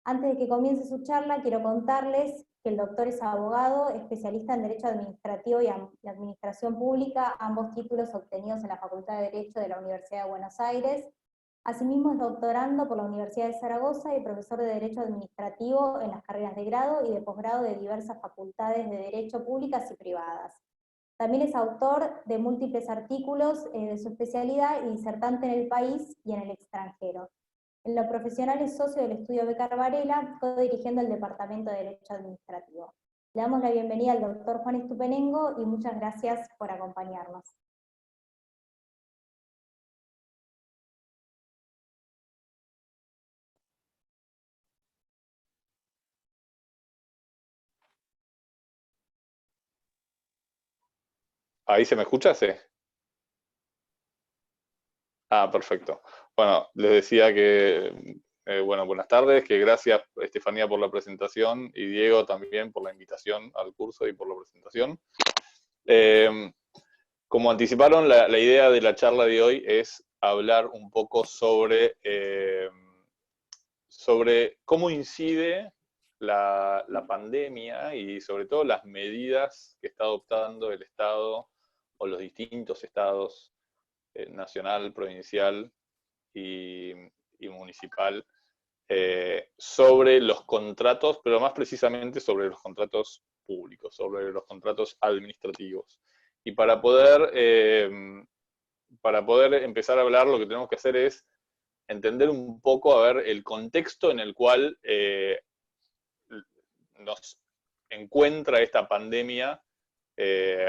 Antes de que comience su charla, quiero contarles que el doctor es abogado, especialista en Derecho Administrativo y Administración Pública, ambos títulos obtenidos en la Facultad de Derecho de la Universidad de Buenos Aires. Asimismo es doctorando por la Universidad de Zaragoza y profesor de Derecho Administrativo en las carreras de grado y de posgrado de diversas facultades de Derecho públicas y privadas. También es autor de múltiples artículos de su especialidad y disertante en el país y en el extranjero. En lo profesional es socio del estudio Becar Varela, co-dirigiendo el Departamento de Derecho Administrativo. Le damos la bienvenida al doctor Juan Estupenengo y muchas gracias por acompañarnos. ¿Ahí se me escucha? Sí. Ah, perfecto. Bueno, les decía que, bueno, buenas tardes, que gracias Estefanía por la presentación y Diego también por la invitación al curso y por la presentación. Como anticiparon, la idea de la charla de hoy es hablar un poco sobre cómo incide la pandemia y sobre todo las medidas que está adoptando el Estado o los distintos estados, nacional, provincial y municipal, sobre los contratos, pero más precisamente sobre los contratos públicos, sobre los contratos administrativos. Y para poder empezar a hablar, lo que tenemos que hacer es entender un poco, a ver, el contexto en el cual nos encuentra esta pandemia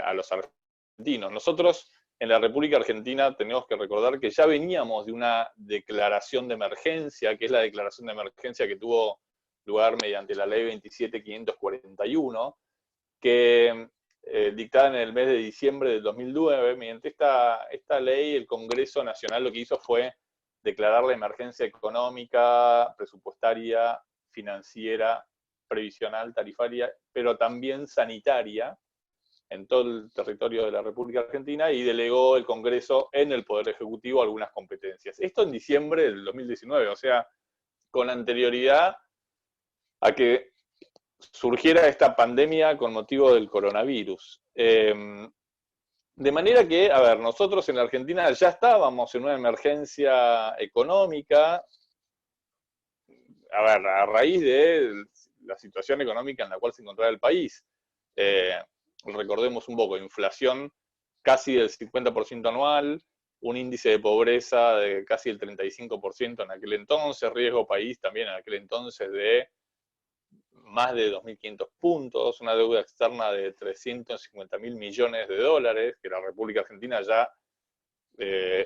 a los argentinos. Nosotros en la República Argentina tenemos que recordar que ya veníamos de una declaración de emergencia, que es la declaración de emergencia que tuvo lugar mediante la ley 27.541, que dictada en el mes de diciembre del 2009, mediante esta ley el Congreso Nacional lo que hizo fue declarar la emergencia económica, presupuestaria, financiera, previsional, tarifaria, pero también sanitaria, en todo el territorio de la República Argentina, y delegó el Congreso en el Poder Ejecutivo algunas competencias. Esto en diciembre del 2019, o sea, con anterioridad a que surgiera esta pandemia con motivo del coronavirus. De manera que, a ver, nosotros en Argentina ya estábamos en una emergencia económica, a ver, a raíz de la situación económica en la cual se encontraba el país. Recordemos un poco, inflación casi del 50% anual, un índice de pobreza de casi el 35% en aquel entonces, riesgo país también en aquel entonces de más de 2.500 puntos, una deuda externa de 350.000 millones de dólares, que la República Argentina ya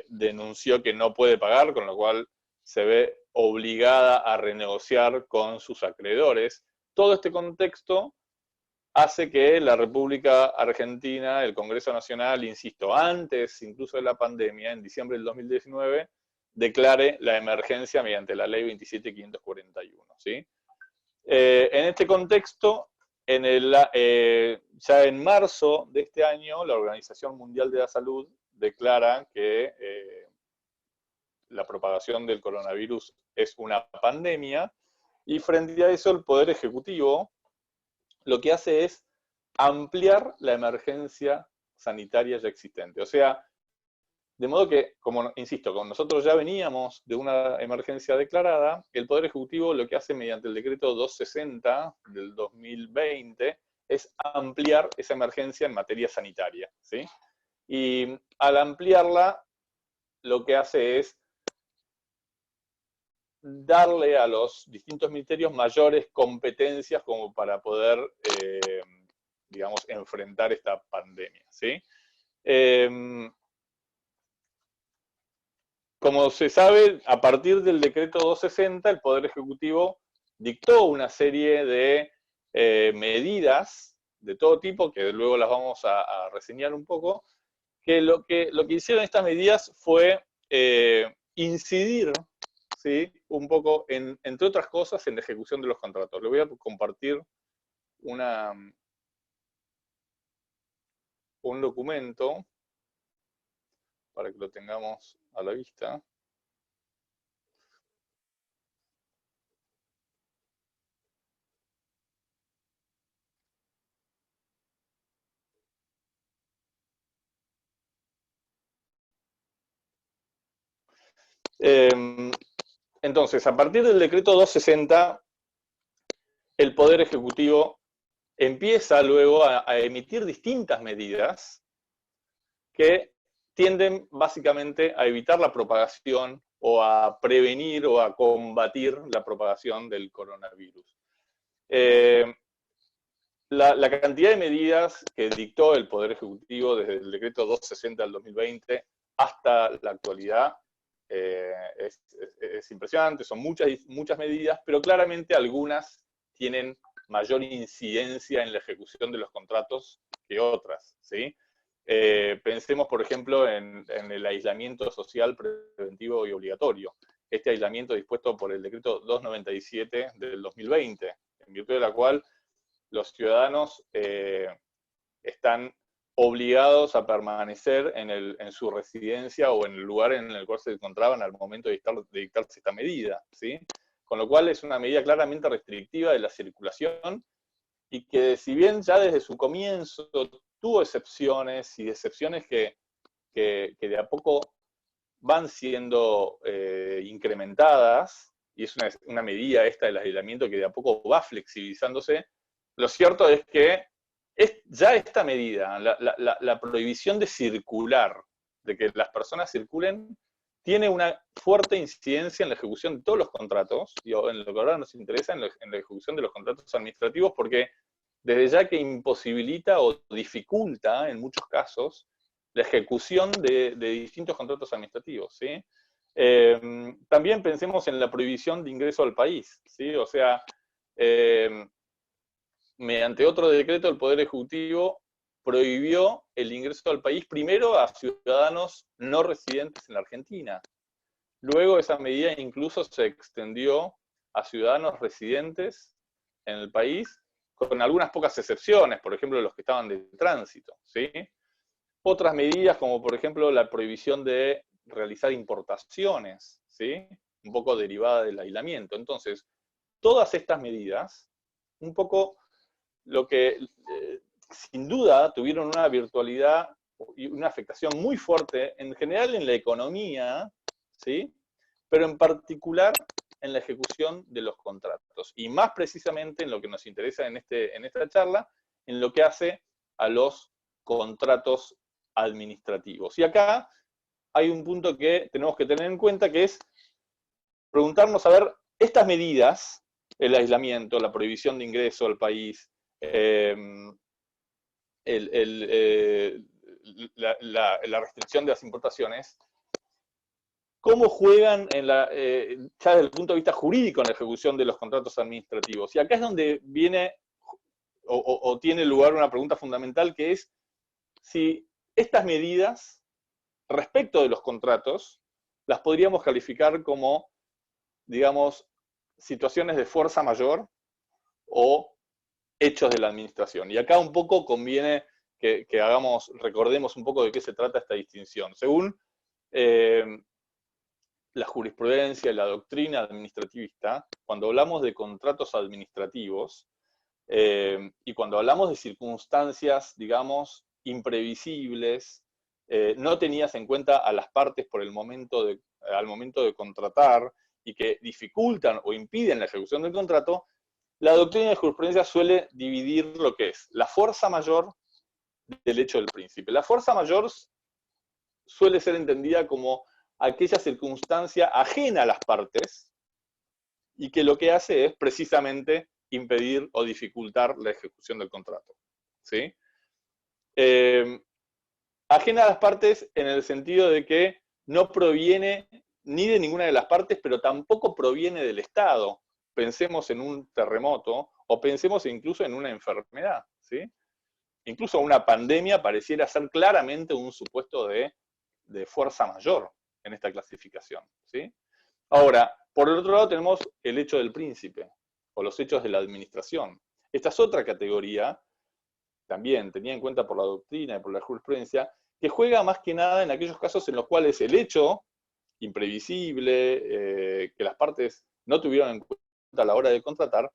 denunció que no puede pagar, con lo cual se ve obligada a renegociar con sus acreedores. Todo este contexto hace que la República Argentina, el Congreso Nacional, insisto, antes incluso de la pandemia, en diciembre del 2019, declare la emergencia mediante la ley 27.541, ¿sí? En este contexto, ya en marzo de este año, la Organización Mundial de la Salud declara que la propagación del coronavirus es una pandemia, y frente a eso el Poder Ejecutivo lo que hace es ampliar la emergencia sanitaria ya existente. O sea, de modo que, como insisto, como nosotros ya veníamos de una emergencia declarada, el Poder Ejecutivo lo que hace mediante el decreto 260 del 2020 es ampliar esa emergencia en materia sanitaria, ¿sí? Y al ampliarla, lo que hace es darle a los distintos ministerios mayores competencias como para poder, digamos, enfrentar esta pandemia, ¿sí? Como se sabe, a partir del decreto 260, el Poder Ejecutivo dictó una serie de medidas de todo tipo, que luego las vamos a reseñar un poco, que lo que hicieron estas medidas fue incidir, ¿sí?, un poco, entre otras cosas, en la ejecución de los contratos. Le voy a compartir un documento para que lo tengamos a la vista. Entonces, a partir del decreto 260, el Poder Ejecutivo empieza luego a emitir distintas medidas que tienden básicamente a evitar la propagación o a prevenir o a combatir la propagación del coronavirus. La cantidad de medidas que dictó el Poder Ejecutivo desde el decreto 260 del 2020 hasta la actualidad es impresionante, son muchas medidas, pero claramente algunas tienen mayor incidencia en la ejecución de los contratos que otras, ¿sí? Pensemos, por ejemplo, en el aislamiento social preventivo y obligatorio. Este aislamiento dispuesto por el decreto 297 del 2020, en virtud de la cual los ciudadanos están obligados a permanecer en su residencia o en el lugar en el cual se encontraban al momento de dictarse esta medida, ¿sí? Con lo cual es una medida claramente restrictiva de la circulación y que, si bien ya desde su comienzo tuvo excepciones y excepciones que de a poco van siendo incrementadas, y es una medida esta del aislamiento que de a poco va flexibilizándose, lo cierto es que ya esta medida, la prohibición de circular, de que las personas circulen, tiene una fuerte incidencia en la ejecución de todos los contratos, y en lo que ahora nos interesa, en la ejecución de los contratos administrativos, porque desde ya que imposibilita o dificulta, en muchos casos, la ejecución de distintos contratos administrativos, ¿sí? También pensemos en la prohibición de ingreso al país, ¿sí? O sea, mediante otro decreto, el Poder Ejecutivo prohibió el ingreso al país primero a ciudadanos no residentes en la Argentina. Luego esa medida incluso se extendió a ciudadanos residentes en el país, con algunas pocas excepciones, por ejemplo, los que estaban de tránsito, ¿sí? Otras medidas, como por ejemplo la prohibición de realizar importaciones, ¿sí? Un poco derivada del aislamiento. Entonces, todas estas medidas, un poco lo que sin duda tuvieron una virtualidad y una afectación muy fuerte, en general en la economía, ¿sí? Pero en particular en la ejecución de los contratos. Y más precisamente en lo que nos interesa en esta charla, en lo que hace a los contratos administrativos. Y acá hay un punto que tenemos que tener en cuenta, que es preguntarnos, a ver, estas medidas, el aislamiento, la prohibición de ingreso al país, la restricción de las importaciones, cómo juegan ya desde el punto de vista jurídico en la ejecución de los contratos administrativos. Y acá es donde viene o tiene lugar una pregunta fundamental, que es si estas medidas respecto de los contratos las podríamos calificar como, digamos, situaciones de fuerza mayor o hechos de la administración. Y acá un poco conviene que recordemos un poco de qué se trata esta distinción. Según la jurisprudencia y la doctrina administrativista, cuando hablamos de contratos administrativos y cuando hablamos de circunstancias, digamos, imprevisibles, no tenidas en cuenta a las partes al momento de contratar y que dificultan o impiden la ejecución del contrato, la doctrina de jurisprudencia suele dividir lo que es la fuerza mayor del hecho del príncipe. La fuerza mayor suele ser entendida como aquella circunstancia ajena a las partes y que lo que hace es precisamente impedir o dificultar la ejecución del contrato, ¿sí? Ajena a las partes en el sentido de que no proviene ni de ninguna de las partes, pero tampoco proviene del Estado. Pensemos en un terremoto o pensemos incluso en una enfermedad, ¿sí? Incluso una pandemia pareciera ser claramente un supuesto de fuerza mayor en esta clasificación, ¿sí? Ahora, por el otro lado tenemos el hecho del príncipe, o los hechos de la administración. Esta es otra categoría, también tenida en cuenta por la doctrina y por la jurisprudencia, que juega más que nada en aquellos casos en los cuales el hecho imprevisible, que las partes no tuvieron en cuenta a la hora de contratar,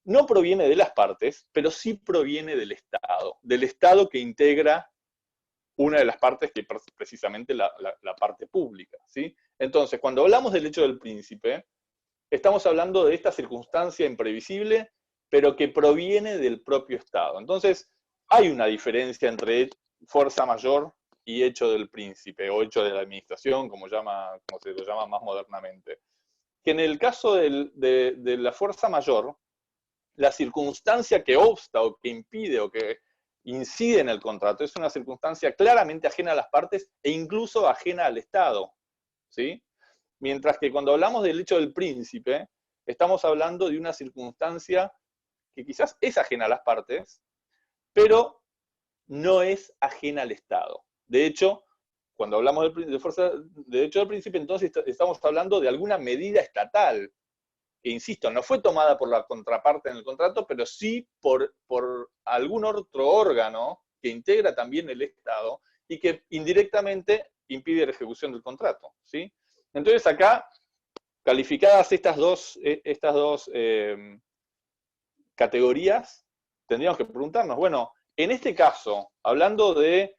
no proviene de las partes, pero sí proviene del Estado que integra una de las partes que es precisamente la parte pública, ¿sí? Entonces, cuando hablamos del hecho del príncipe, estamos hablando de esta circunstancia imprevisible, pero que proviene del propio Estado. Entonces, hay una diferencia entre fuerza mayor y hecho del príncipe, o hecho de la administración, como se lo llama más modernamente. Que en el caso de la fuerza mayor, la circunstancia que obsta o que impide o que incide en el contrato es una circunstancia claramente ajena a las partes e incluso ajena al Estado, ¿sí? Mientras que cuando hablamos del hecho del príncipe, estamos hablando de una circunstancia que quizás es ajena a las partes, pero no es ajena al Estado. De hecho, cuando hablamos de hecho del príncipe, entonces estamos hablando de alguna medida estatal, que insisto, no fue tomada por la contraparte en el contrato, pero sí por algún otro órgano que integra también el Estado y que indirectamente impide la ejecución del contrato, ¿sí? Entonces acá, calificadas estas dos categorías, tendríamos que preguntarnos, bueno, en este caso, hablando de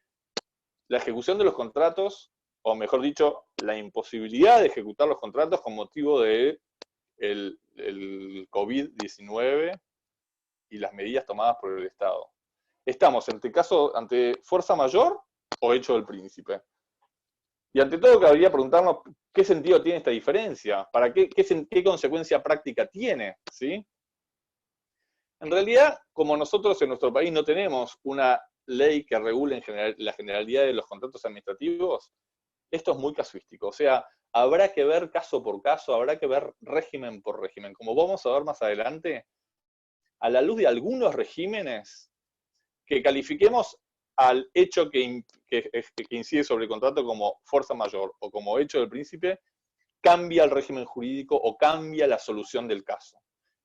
la ejecución de los contratos, o mejor dicho, la imposibilidad de ejecutar los contratos con motivo de el COVID-19 y las medidas tomadas por el Estado. ¿Estamos ante fuerza mayor o hecho del príncipe? Y ante todo cabría preguntarnos qué sentido tiene esta diferencia, para qué consecuencia práctica tiene, ¿sí? En realidad, como nosotros en nuestro país no tenemos una ley que regule en general, la generalidad de los contratos administrativos, esto es muy casuístico. O sea, habrá que ver caso por caso, habrá que ver régimen por régimen. Como vamos a ver más adelante, a la luz de algunos regímenes, que califiquemos al hecho que incide sobre el contrato como fuerza mayor o como hecho del príncipe, cambia el régimen jurídico o cambia la solución del caso.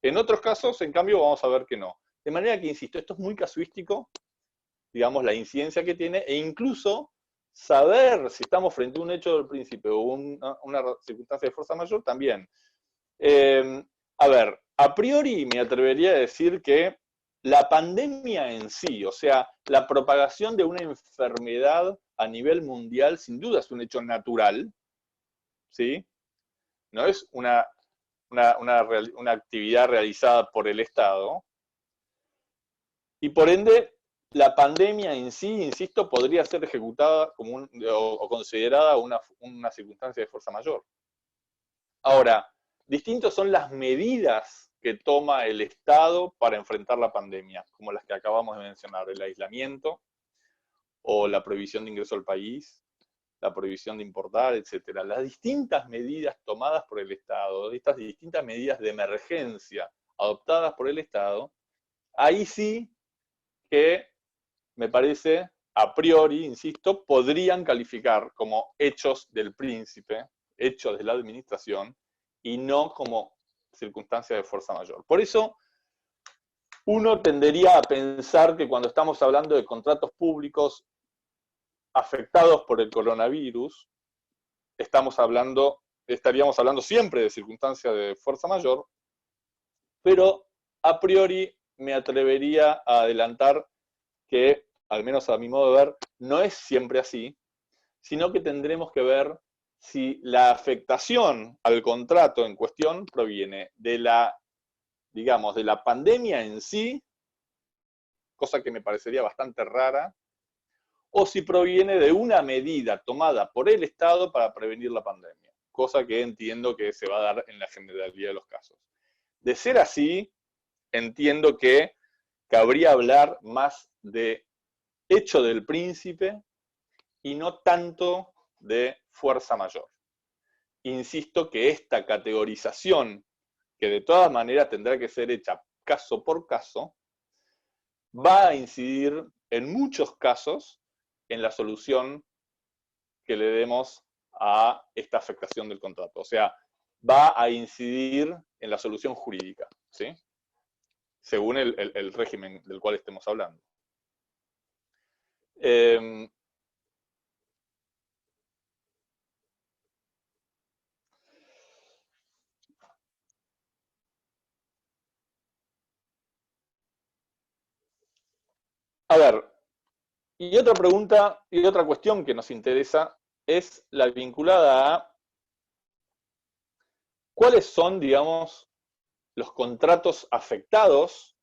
En otros casos, en cambio, vamos a ver que no. De manera que, insisto, esto es muy casuístico, digamos, la incidencia que tiene, e incluso saber si estamos frente a un hecho del príncipe o una circunstancia de fuerza mayor también. A ver, a priori me atrevería a decir que la pandemia en sí, o sea, la propagación de una enfermedad a nivel mundial, sin duda es un hecho natural, ¿sí? No es una actividad realizada por el Estado, y por ende, la pandemia en sí, insisto, podría ser ejecutada como o considerada una circunstancia de fuerza mayor. Ahora, distintos son las medidas que toma el Estado para enfrentar la pandemia, como las que acabamos de mencionar, el aislamiento o la prohibición de ingreso al país, la prohibición de importar, etcétera. Las distintas medidas tomadas por el Estado, estas distintas medidas de emergencia adoptadas por el Estado, ahí sí que me parece, a priori, insisto, podrían calificar como hechos del príncipe, hechos de la administración, y no como circunstancias de fuerza mayor. Por eso, uno tendería a pensar que cuando estamos hablando de contratos públicos afectados por el coronavirus, estaríamos hablando siempre de circunstancias de fuerza mayor, pero a priori me atrevería a adelantar que, al menos a mi modo de ver, no es siempre así, sino que tendremos que ver si la afectación al contrato en cuestión proviene de digamos, de la pandemia en sí, cosa que me parecería bastante rara, o si proviene de una medida tomada por el Estado para prevenir la pandemia, cosa que entiendo que se va a dar en la generalidad de los casos. De ser así, entiendo que cabría hablar más de hecho del príncipe y no tanto de fuerza mayor. Insisto que esta categorización, que de todas maneras tendrá que ser hecha caso por caso, va a incidir en muchos casos en la solución que le demos a esta afectación del contrato. O sea, va a incidir en la solución jurídica, ¿sí? Según el régimen del cual estemos hablando. A ver, Y otra pregunta y otra cuestión que nos interesa es la vinculada a cuáles son, digamos, los contratos afectados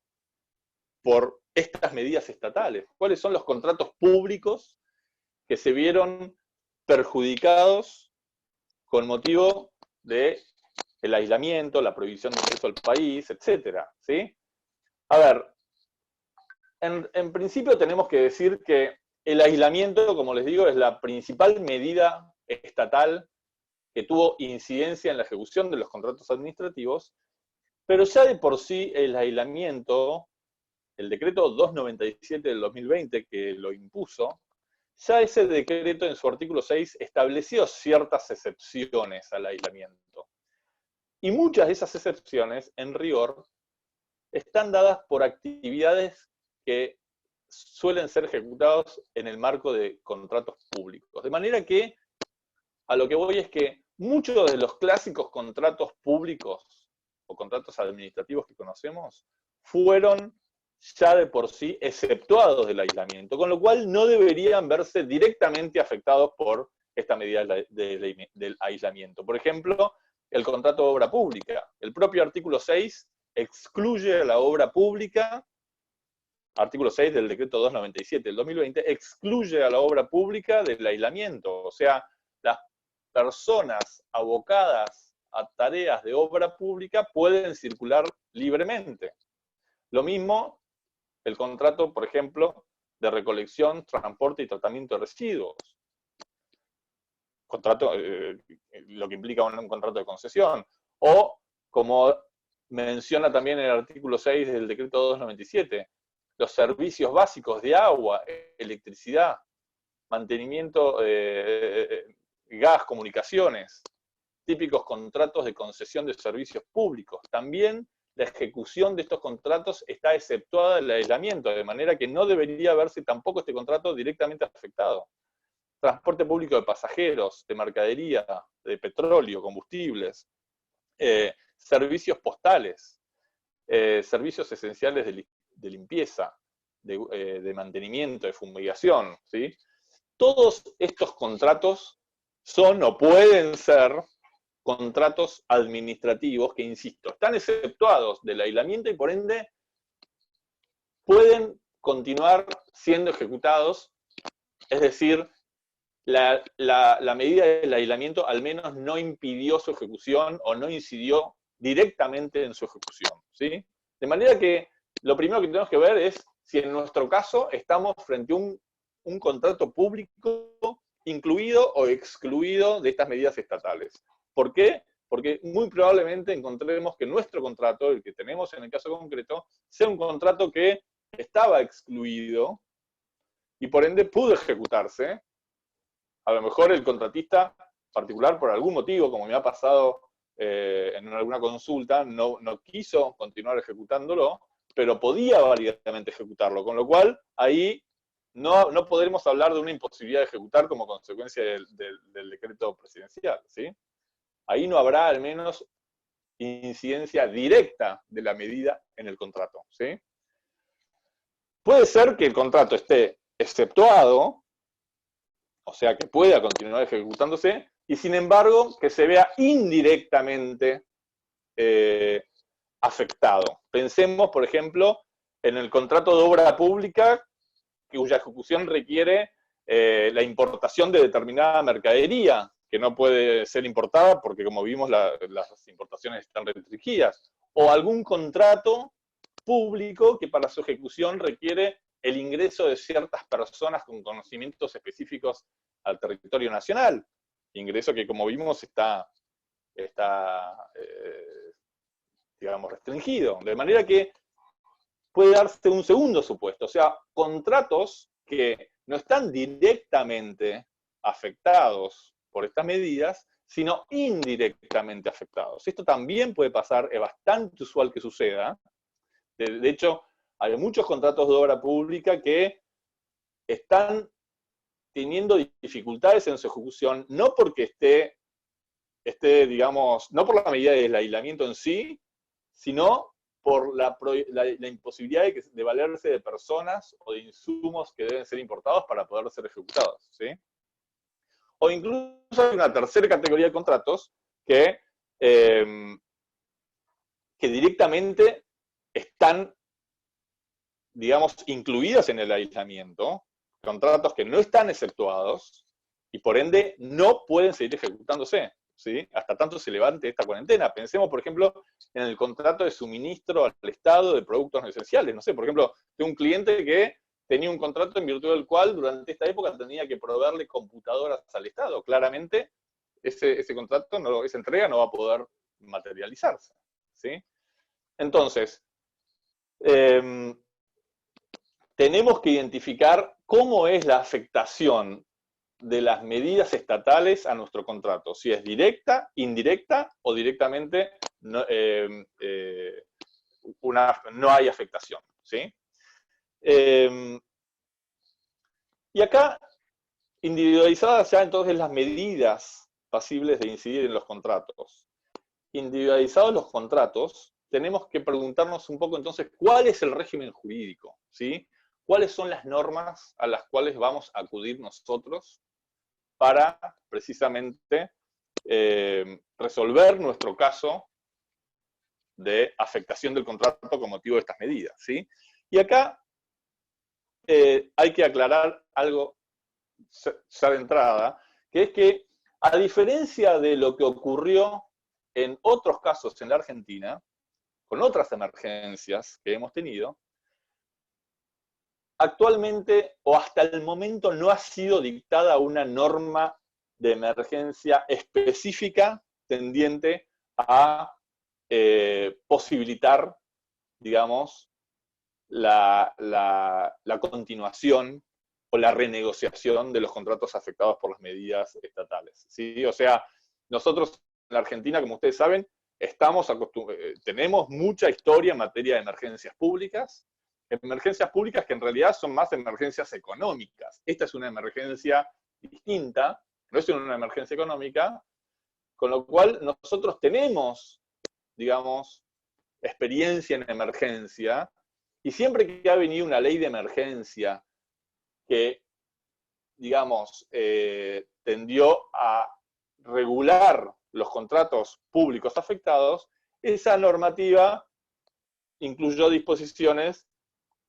por estas medidas estatales. ¿Cuáles son los contratos públicos que se vieron perjudicados con motivo del aislamiento, la prohibición de ingreso al país, etcétera? ¿Sí? A ver, en principio tenemos que decir que el aislamiento, como les digo, es la principal medida estatal que tuvo incidencia en la ejecución de los contratos administrativos, pero ya de por sí el aislamiento, el decreto 297 del 2020 que lo impuso, ya ese decreto en su artículo 6 estableció ciertas excepciones al aislamiento. Y muchas de esas excepciones, en rigor, están dadas por actividades que suelen ser ejecutados en el marco de contratos públicos. De manera que, a lo que voy es que muchos de los clásicos contratos públicos o contratos administrativos que conocemos fueron ya de por sí exceptuados del aislamiento, con lo cual no deberían verse directamente afectados por esta medida del aislamiento. Por ejemplo, el contrato de obra pública. El propio artículo 6 excluye a la obra pública, artículo 6 del decreto 297 del 2020, excluye a la obra pública del aislamiento. O sea, las personas abocadas a tareas de obra pública pueden circular libremente. Lo mismo el contrato, por ejemplo, de recolección, transporte y tratamiento de residuos. Contrato, lo que implica un contrato de concesión. O, como menciona también el artículo 6 del decreto 297, los servicios básicos de agua, electricidad, mantenimiento, gas, comunicaciones, típicos contratos de concesión de servicios públicos. También la ejecución de estos contratos está exceptuada del aislamiento, de manera que no debería verse tampoco este contrato directamente afectado. Transporte público de pasajeros, de mercadería, de petróleo, combustibles, servicios postales, servicios esenciales de limpieza, de mantenimiento, de fumigación, ¿sí? Todos estos contratos son o pueden ser contratos administrativos que, insisto, están exceptuados del aislamiento y por ende pueden continuar siendo ejecutados, es decir, la medida del aislamiento al menos no impidió su ejecución o no incidió directamente en su ejecución, ¿sí? De manera que lo primero que tenemos que ver es si en nuestro caso estamos frente a un contrato público incluido o excluido de estas medidas estatales. ¿Por qué? Porque muy probablemente encontremos que nuestro contrato, el que tenemos en el caso concreto, sea un contrato que estaba excluido y por ende pudo ejecutarse. A lo mejor el contratista particular, por algún motivo, como me ha pasado en alguna consulta, no quiso continuar ejecutándolo, pero podía válidamente ejecutarlo, con lo cual ahí no podremos hablar de una imposibilidad de ejecutar como consecuencia del decreto presidencial, ¿sí? Ahí no habrá al menos incidencia directa de la medida en el contrato, ¿sí? Puede ser que el contrato esté exceptuado, o sea, que pueda continuar ejecutándose, y sin embargo, que se vea indirectamente afectado. Pensemos, por ejemplo, en el contrato de obra pública, cuya ejecución requiere la importación de determinada mercadería, que no puede ser importada porque, como vimos, las importaciones están restringidas. O algún contrato público que para su ejecución requiere el ingreso de ciertas personas con conocimientos específicos al territorio nacional. Ingreso que, como vimos, está digamos, restringido. De manera que puede darse un segundo supuesto, o sea, contratos que no están directamente afectados por estas medidas, sino indirectamente afectados. Esto también puede pasar, es bastante usual que suceda. De hecho, hay muchos contratos de obra pública que están teniendo dificultades en su ejecución, no porque esté, digamos, no por la medida del aislamiento en sí, sino por la imposibilidad de valerse de personas o de insumos que deben ser importados para poder ser ejecutados, ¿sí? O incluso hay una tercera categoría de contratos que directamente están, digamos, incluidas en el aislamiento, contratos que no están exceptuados y por ende no pueden seguir ejecutándose, ¿sí? Hasta tanto se levante esta cuarentena. Pensemos, por ejemplo, en el contrato de suministro al Estado de productos no esenciales. No sé, por ejemplo, tengo un cliente que tenía un contrato en virtud del cual durante esta época tenía que proveerle computadoras al Estado. Claramente, ese contrato, esa entrega no va a poder materializarse, ¿sí? Entonces, tenemos que identificar cómo es la afectación de las medidas estatales a nuestro contrato, si es directa, indirecta o directamente no hay afectación, ¿sí? Y acá, individualizadas ya entonces las medidas pasibles de incidir en los contratos. Individualizados los contratos, tenemos que preguntarnos un poco entonces cuál es el régimen jurídico, ¿sí? ¿Cuáles son las normas a las cuales vamos a acudir nosotros para precisamente resolver nuestro caso de afectación del contrato con motivo de estas medidas, ¿sí? Y acá hay que aclarar algo ya de entrada, que es que a diferencia de lo que ocurrió en otros casos en la Argentina, con otras emergencias que hemos tenido, actualmente o hasta el momento no ha sido dictada una norma de emergencia específica tendiente a posibilitar, digamos, la continuación o la renegociación de los contratos afectados por las medidas estatales, ¿sí? O sea, nosotros en la Argentina, como ustedes saben, tenemos mucha historia en materia de emergencias públicas que en realidad son más emergencias económicas. Esta es una emergencia distinta, no es una emergencia económica, con lo cual nosotros tenemos, digamos, experiencia en emergencia, y siempre que ha venido una ley de emergencia que, digamos, tendió a regular los contratos públicos afectados, esa normativa incluyó disposiciones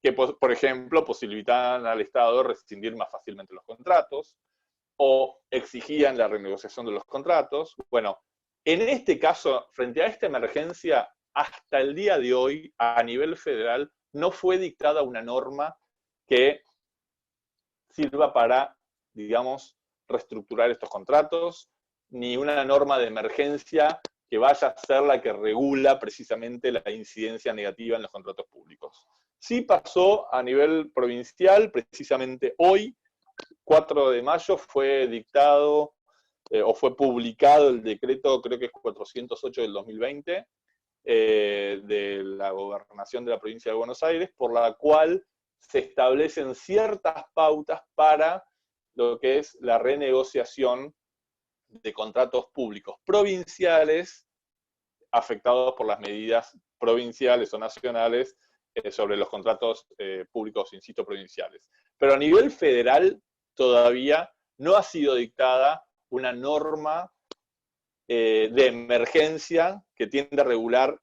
que, por ejemplo, posibilitaban al Estado rescindir más fácilmente los contratos, o exigían la renegociación de los contratos. Bueno, en este caso, frente a esta emergencia, hasta el día de hoy, a nivel federal, no fue dictada una norma que sirva para, digamos, reestructurar estos contratos, ni una norma de emergencia que vaya a ser la que regula precisamente la incidencia negativa en los contratos públicos. Sí pasó a nivel provincial, precisamente hoy, 4 de mayo, fue dictado o fue publicado el decreto, creo que es 408 del 2020, de la gobernación de la provincia de Buenos Aires, por la cual se establecen ciertas pautas para lo que es la renegociación de contratos públicos provinciales afectados por las medidas provinciales o nacionales sobre los contratos públicos, insisto, provinciales. Pero a nivel federal todavía no ha sido dictada una norma de emergencia que tiende a regular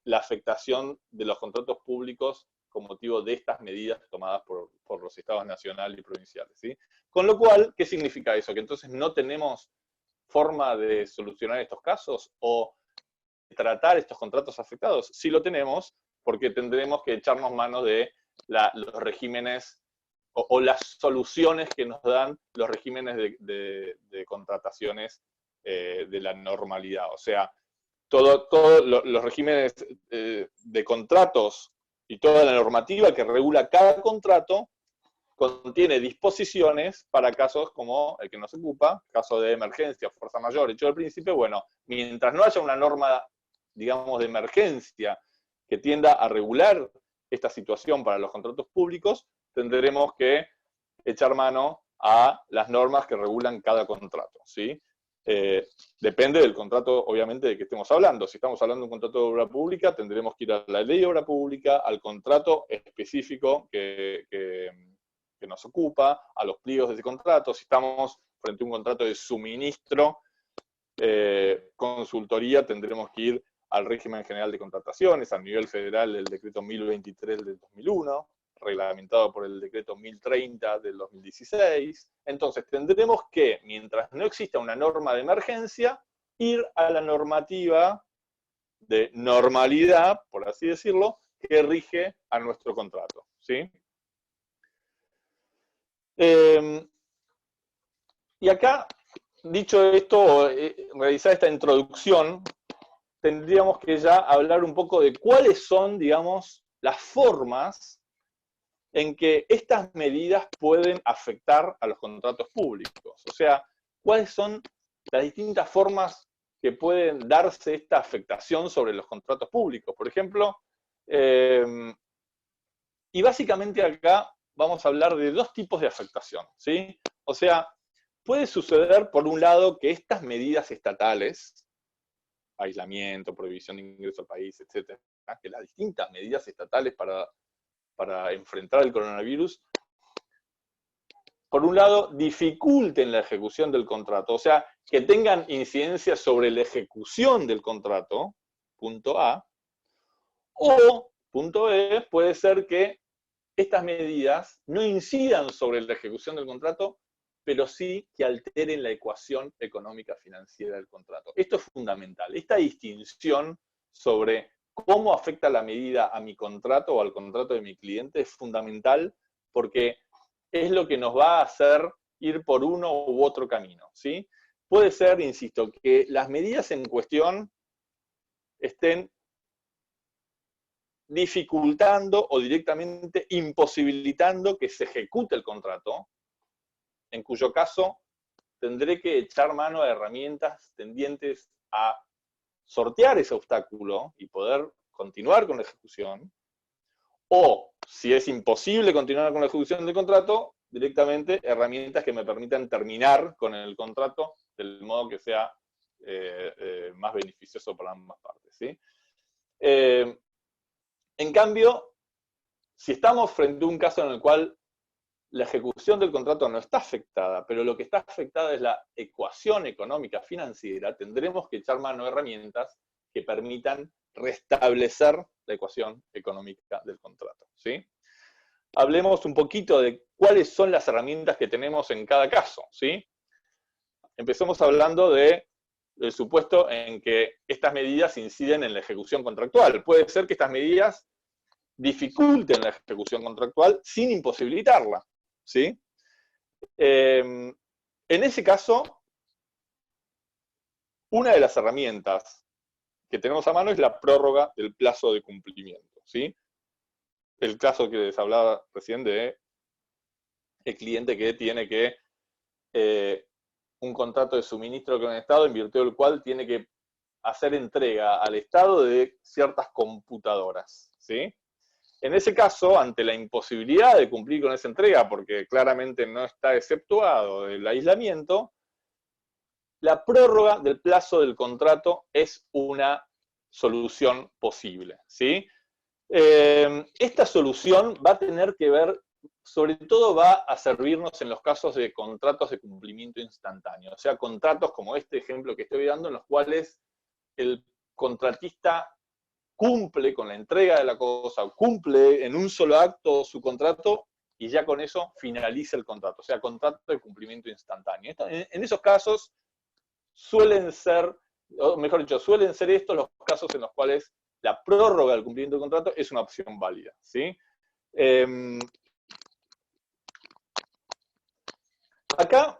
la afectación de los contratos públicos con motivo de estas medidas tomadas por los estados nacionales y provinciales, ¿sí? Con lo cual, ¿qué significa eso? Que entonces no tenemos forma de solucionar estos casos o tratar estos contratos afectados. Sí lo tenemos, porque tendremos que echarnos mano de los regímenes o las soluciones que nos dan los regímenes de contrataciones de la normalidad. O sea, todos los regímenes de contratos y toda la normativa que regula cada contrato contiene disposiciones para casos como el que nos ocupa, caso de emergencia, fuerza mayor, hecho del príncipe. Bueno, mientras no haya una norma, digamos, de emergencia que tienda a regular esta situación para los contratos públicos, tendremos que echar mano a las normas que regulan cada contrato, ¿sí? Depende del contrato, obviamente, de que estemos hablando. Si estamos hablando de un contrato de obra pública, tendremos que ir a la ley de obra pública, al contrato específico que nos ocupa, a los pliegos de ese contrato. Si estamos frente a un contrato de suministro, consultoría, tendremos que ir al régimen general de contrataciones, a nivel federal el decreto 1023 del 2001, reglamentado por el decreto 1030 del 2016. Entonces tendremos que, mientras no exista una norma de emergencia, ir a la normativa de normalidad, por así decirlo, que rige a nuestro contrato, ¿sí? Y acá, dicho esto, realizar esta introducción, tendríamos que ya hablar un poco de cuáles son, digamos, las formas en que estas medidas pueden afectar a los contratos públicos. O sea, cuáles son las distintas formas que pueden darse esta afectación sobre los contratos públicos. Por ejemplo, y básicamente acá vamos a hablar de dos tipos de afectación, ¿sí? O sea, puede suceder, por un lado, que estas medidas estatales, aislamiento, prohibición de ingreso al país, etcétera, que las distintas medidas estatales para enfrentar el coronavirus, por un lado, dificulten la ejecución del contrato, o sea, que tengan incidencia sobre la ejecución del contrato, punto A, o, punto B, puede ser que estas medidas no incidan sobre la ejecución del contrato, pero sí que alteren la ecuación económica financiera del contrato. Esto es fundamental. Esta distinción sobre cómo afecta la medida a mi contrato o al contrato de mi cliente es fundamental porque es lo que nos va a hacer ir por uno u otro camino, ¿sí? Puede ser, insisto, que las medidas en cuestión estén dificultando o directamente imposibilitando que se ejecute el contrato, en cuyo caso tendré que echar mano a herramientas tendientes a sortear ese obstáculo y poder continuar con la ejecución, o si es imposible continuar con la ejecución del contrato, directamente herramientas que me permitan terminar con el contrato del modo que sea más beneficioso para ambas partes, ¿sí? En cambio, si estamos frente a un caso en el cual la ejecución del contrato no está afectada, pero lo que está afectada es la ecuación económica financiera, tendremos que echar mano a herramientas que permitan restablecer la ecuación económica del contrato, ¿sí? Hablemos un poquito de cuáles son las herramientas que tenemos en cada caso, ¿sí? Empecemos hablando del supuesto en que estas medidas inciden en la ejecución contractual. Puede ser que estas medidas dificulten la ejecución contractual sin imposibilitarla, ¿sí? En ese caso, una de las herramientas que tenemos a mano es la prórroga del plazo de cumplimiento, ¿sí? El caso que les hablaba recién de el cliente que tiene que un contrato de suministro con el Estado, en virtud del cual tiene que hacer entrega al Estado de ciertas computadoras, ¿sí? En ese caso, ante la imposibilidad de cumplir con esa entrega, porque claramente no está exceptuado del aislamiento, la prórroga del plazo del contrato es una solución posible, ¿sí? Esta solución va a tener que ver, sobre todo va a servirnos en los casos de contratos de cumplimiento instantáneo, o sea, contratos como este ejemplo que estoy dando, en los cuales el contratista cumple con la entrega de la cosa, cumple en un solo acto su contrato y ya con eso finaliza el contrato, o sea, contrato de cumplimiento instantáneo. En esos casos suelen ser, o mejor dicho, suelen ser estos los casos en los cuales la prórroga del cumplimiento del contrato es una opción válida, ¿sí? Acá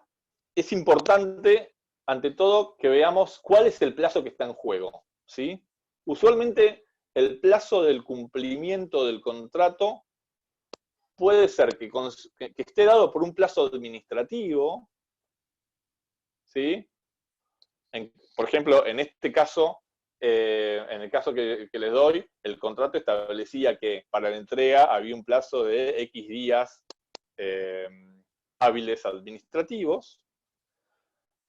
es importante, ante todo, que veamos cuál es el plazo que está en juego, ¿sí? Usualmente el plazo del cumplimiento del contrato puede ser que esté dado por un plazo administrativo, ¿sí? Por ejemplo, en este caso, en el caso que les doy, el contrato establecía que para la entrega había un plazo de X días hábiles administrativos,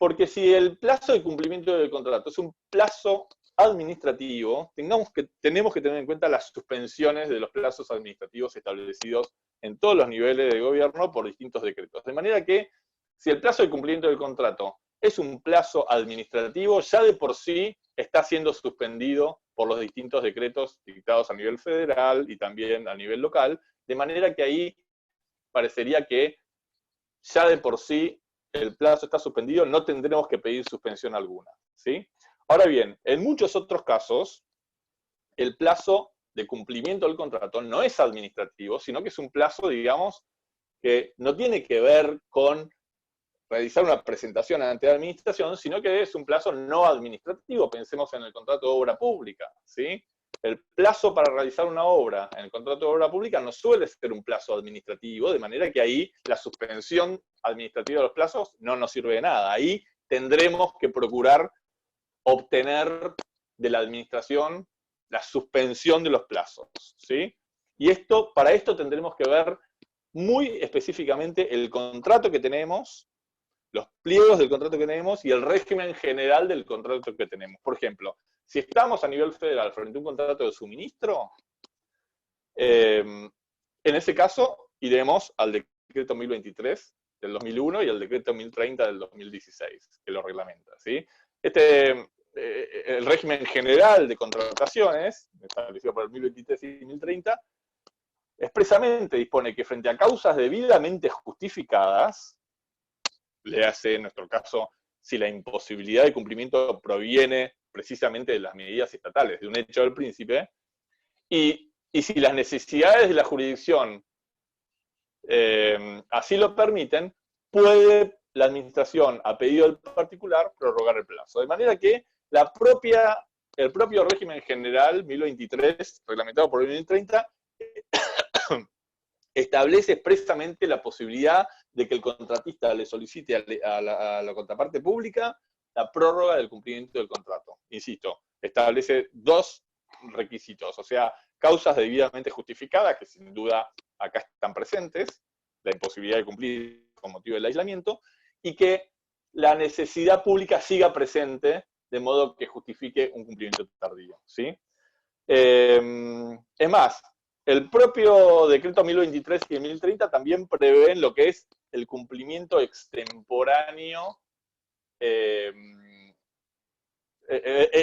Porque si el plazo de cumplimiento del contrato es un plazo administrativo, tenemos que tener en cuenta las suspensiones de los plazos administrativos establecidos en todos los niveles de gobierno por distintos decretos. De manera que, si el plazo de cumplimiento del contrato es un plazo administrativo, ya de por sí está siendo suspendido por los distintos decretos dictados a nivel federal y también a nivel local, de manera que ahí parecería que ya de por sí el plazo está suspendido, no tendremos que pedir suspensión alguna, ¿sí? Ahora bien, en muchos otros casos, el plazo de cumplimiento del contrato no es administrativo, sino que es un plazo, digamos, que no tiene que ver con realizar una presentación ante la administración, sino que es un plazo no administrativo. Pensemos en el contrato de obra pública, ¿sí? El plazo para realizar una obra en el contrato de obra pública no suele ser un plazo administrativo, de manera que ahí la suspensión administrativa de los plazos no nos sirve de nada. Ahí tendremos que procurar obtener de la administración la suspensión de los plazos, ¿sí? Y para esto tendremos que ver muy específicamente el contrato que tenemos, los pliegos del contrato que tenemos y el régimen general del contrato que tenemos. Por ejemplo, si estamos a nivel federal frente a un contrato de suministro, en ese caso iremos al decreto 1023 del 2001 y al decreto 1030 del 2016, que lo reglamenta, ¿sí? El régimen general de contrataciones, establecido por el 1023 y 1030, expresamente dispone que frente a causas debidamente justificadas, le hace en nuestro caso si la imposibilidad de cumplimiento proviene precisamente de las medidas estatales, de un hecho del príncipe, y si las necesidades de la jurisdicción así lo permiten, puede la administración, a pedido del particular, prorrogar el plazo. De manera que el propio régimen general, 1023, reglamentado por el 1030, establece expresamente la posibilidad de que el contratista le solicite a la contraparte pública la prórroga del cumplimiento del contrato. Insisto, establece dos requisitos, o sea, causas debidamente justificadas, que sin duda acá están presentes, la imposibilidad de cumplir con motivo del aislamiento, y que la necesidad pública siga presente, de modo que justifique un cumplimiento tardío, ¿sí? Es más, el propio decreto 1023 y 1030 también prevén lo que es el cumplimiento extemporáneo,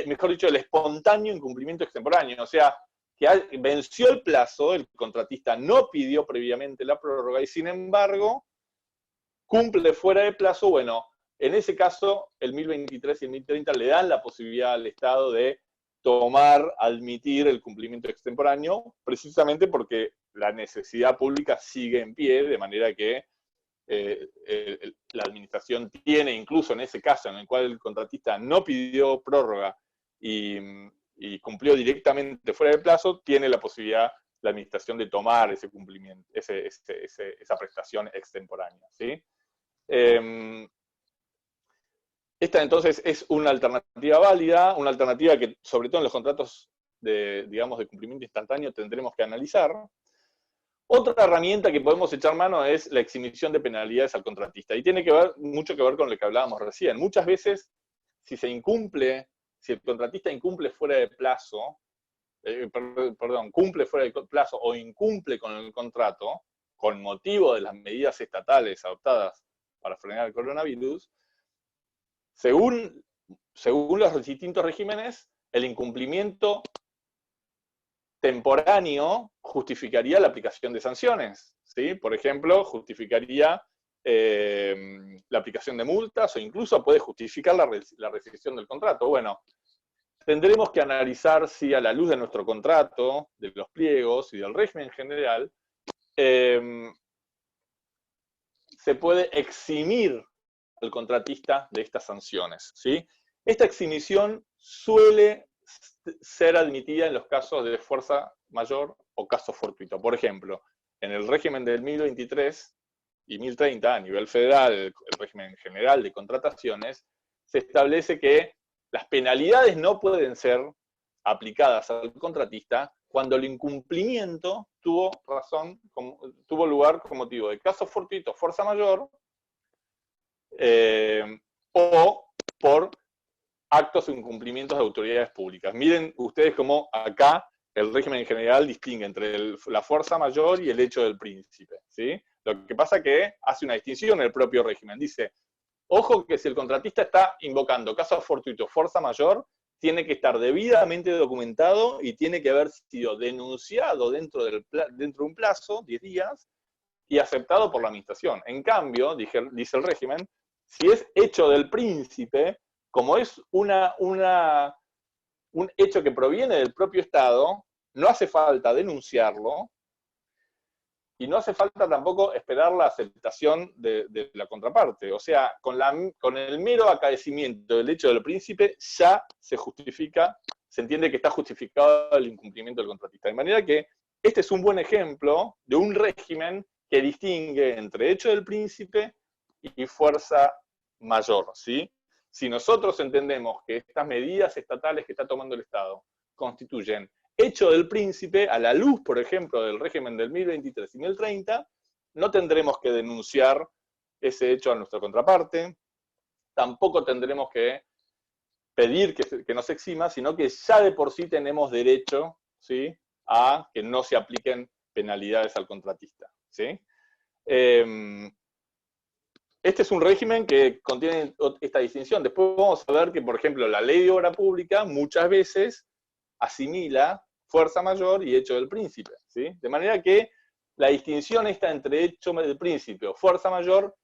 mejor dicho, el espontáneo incumplimiento extemporáneo. O sea, que venció el plazo, el contratista no pidió previamente la prórroga y sin embargo cumple fuera de plazo. Bueno, en ese caso el 1023 y el 1030 le dan la posibilidad al Estado de admitir el cumplimiento extemporáneo, precisamente porque la necesidad pública sigue en pie, de manera que la administración tiene, incluso en ese caso en el cual el contratista no pidió prórroga y cumplió directamente fuera de plazo, tiene la posibilidad la administración de tomar ese cumplimiento, esa prestación extemporánea, ¿sí? Esta entonces es una alternativa válida, una alternativa que sobre todo en los contratos digamos, de cumplimiento instantáneo tendremos que analizar. Otra herramienta que podemos echar mano es la exhibición de penalidades al contratista, y tiene mucho que ver con lo que hablábamos recién. Muchas veces, si el contratista incumple fuera de plazo, cumple fuera de plazo o incumple con el contrato, con motivo de las medidas estatales adoptadas para frenar el coronavirus, según los distintos regímenes, el incumplimiento temporáneo justificaría la aplicación de sanciones, ¿sí? Por ejemplo, justificaría la aplicación de multas o incluso puede justificar la rescisión del contrato. Bueno, tendremos que analizar si a la luz de nuestro contrato, de los pliegos y del régimen general, se puede eximir al contratista de estas sanciones, ¿sí? Esta exhibición suele ser admitida en los casos de fuerza mayor o caso fortuito. Por ejemplo, en el régimen del 1023 y 1030, a nivel federal, el régimen general de contrataciones, se establece que las penalidades no pueden ser aplicadas al contratista cuando el incumplimiento tuvo lugar con motivo de caso fortuito, fuerza mayor, o por actos o incumplimientos de autoridades públicas. Miren ustedes cómo acá el régimen en general distingue entre la fuerza mayor y el hecho del príncipe, ¿sí? Lo que pasa es que hace una distinción el propio régimen. Dice, ojo que si el contratista está invocando caso fortuito, fuerza mayor, tiene que estar debidamente documentado y tiene que haber sido denunciado dentro de un plazo, 10 días, y aceptado por la administración. En cambio, dice el régimen, si es hecho del príncipe, como es un hecho que proviene del propio Estado, no hace falta denunciarlo y no hace falta tampoco esperar la aceptación de la contraparte. O sea, con el mero acaecimiento del hecho del príncipe ya se justifica, se entiende que está justificado el incumplimiento del contratista. De manera que este es un buen ejemplo de un régimen que distingue entre hecho del príncipe y fuerza mayor, ¿sí? Si nosotros entendemos que estas medidas estatales que está tomando el Estado constituyen hecho del príncipe, a la luz, por ejemplo, del régimen del 1023 y 1030, no tendremos que denunciar ese hecho a nuestra contraparte, tampoco tendremos que pedir que nos exima, sino que ya de por sí tenemos derecho, ¿sí?, a que no se apliquen penalidades al contratista, ¿sí? Este es un régimen que contiene esta distinción. Después vamos a ver que, por ejemplo, la ley de obra pública muchas veces asimila fuerza mayor y hecho del príncipe, ¿sí? De manera que la distinción está entre hecho del príncipe o fuerza mayor,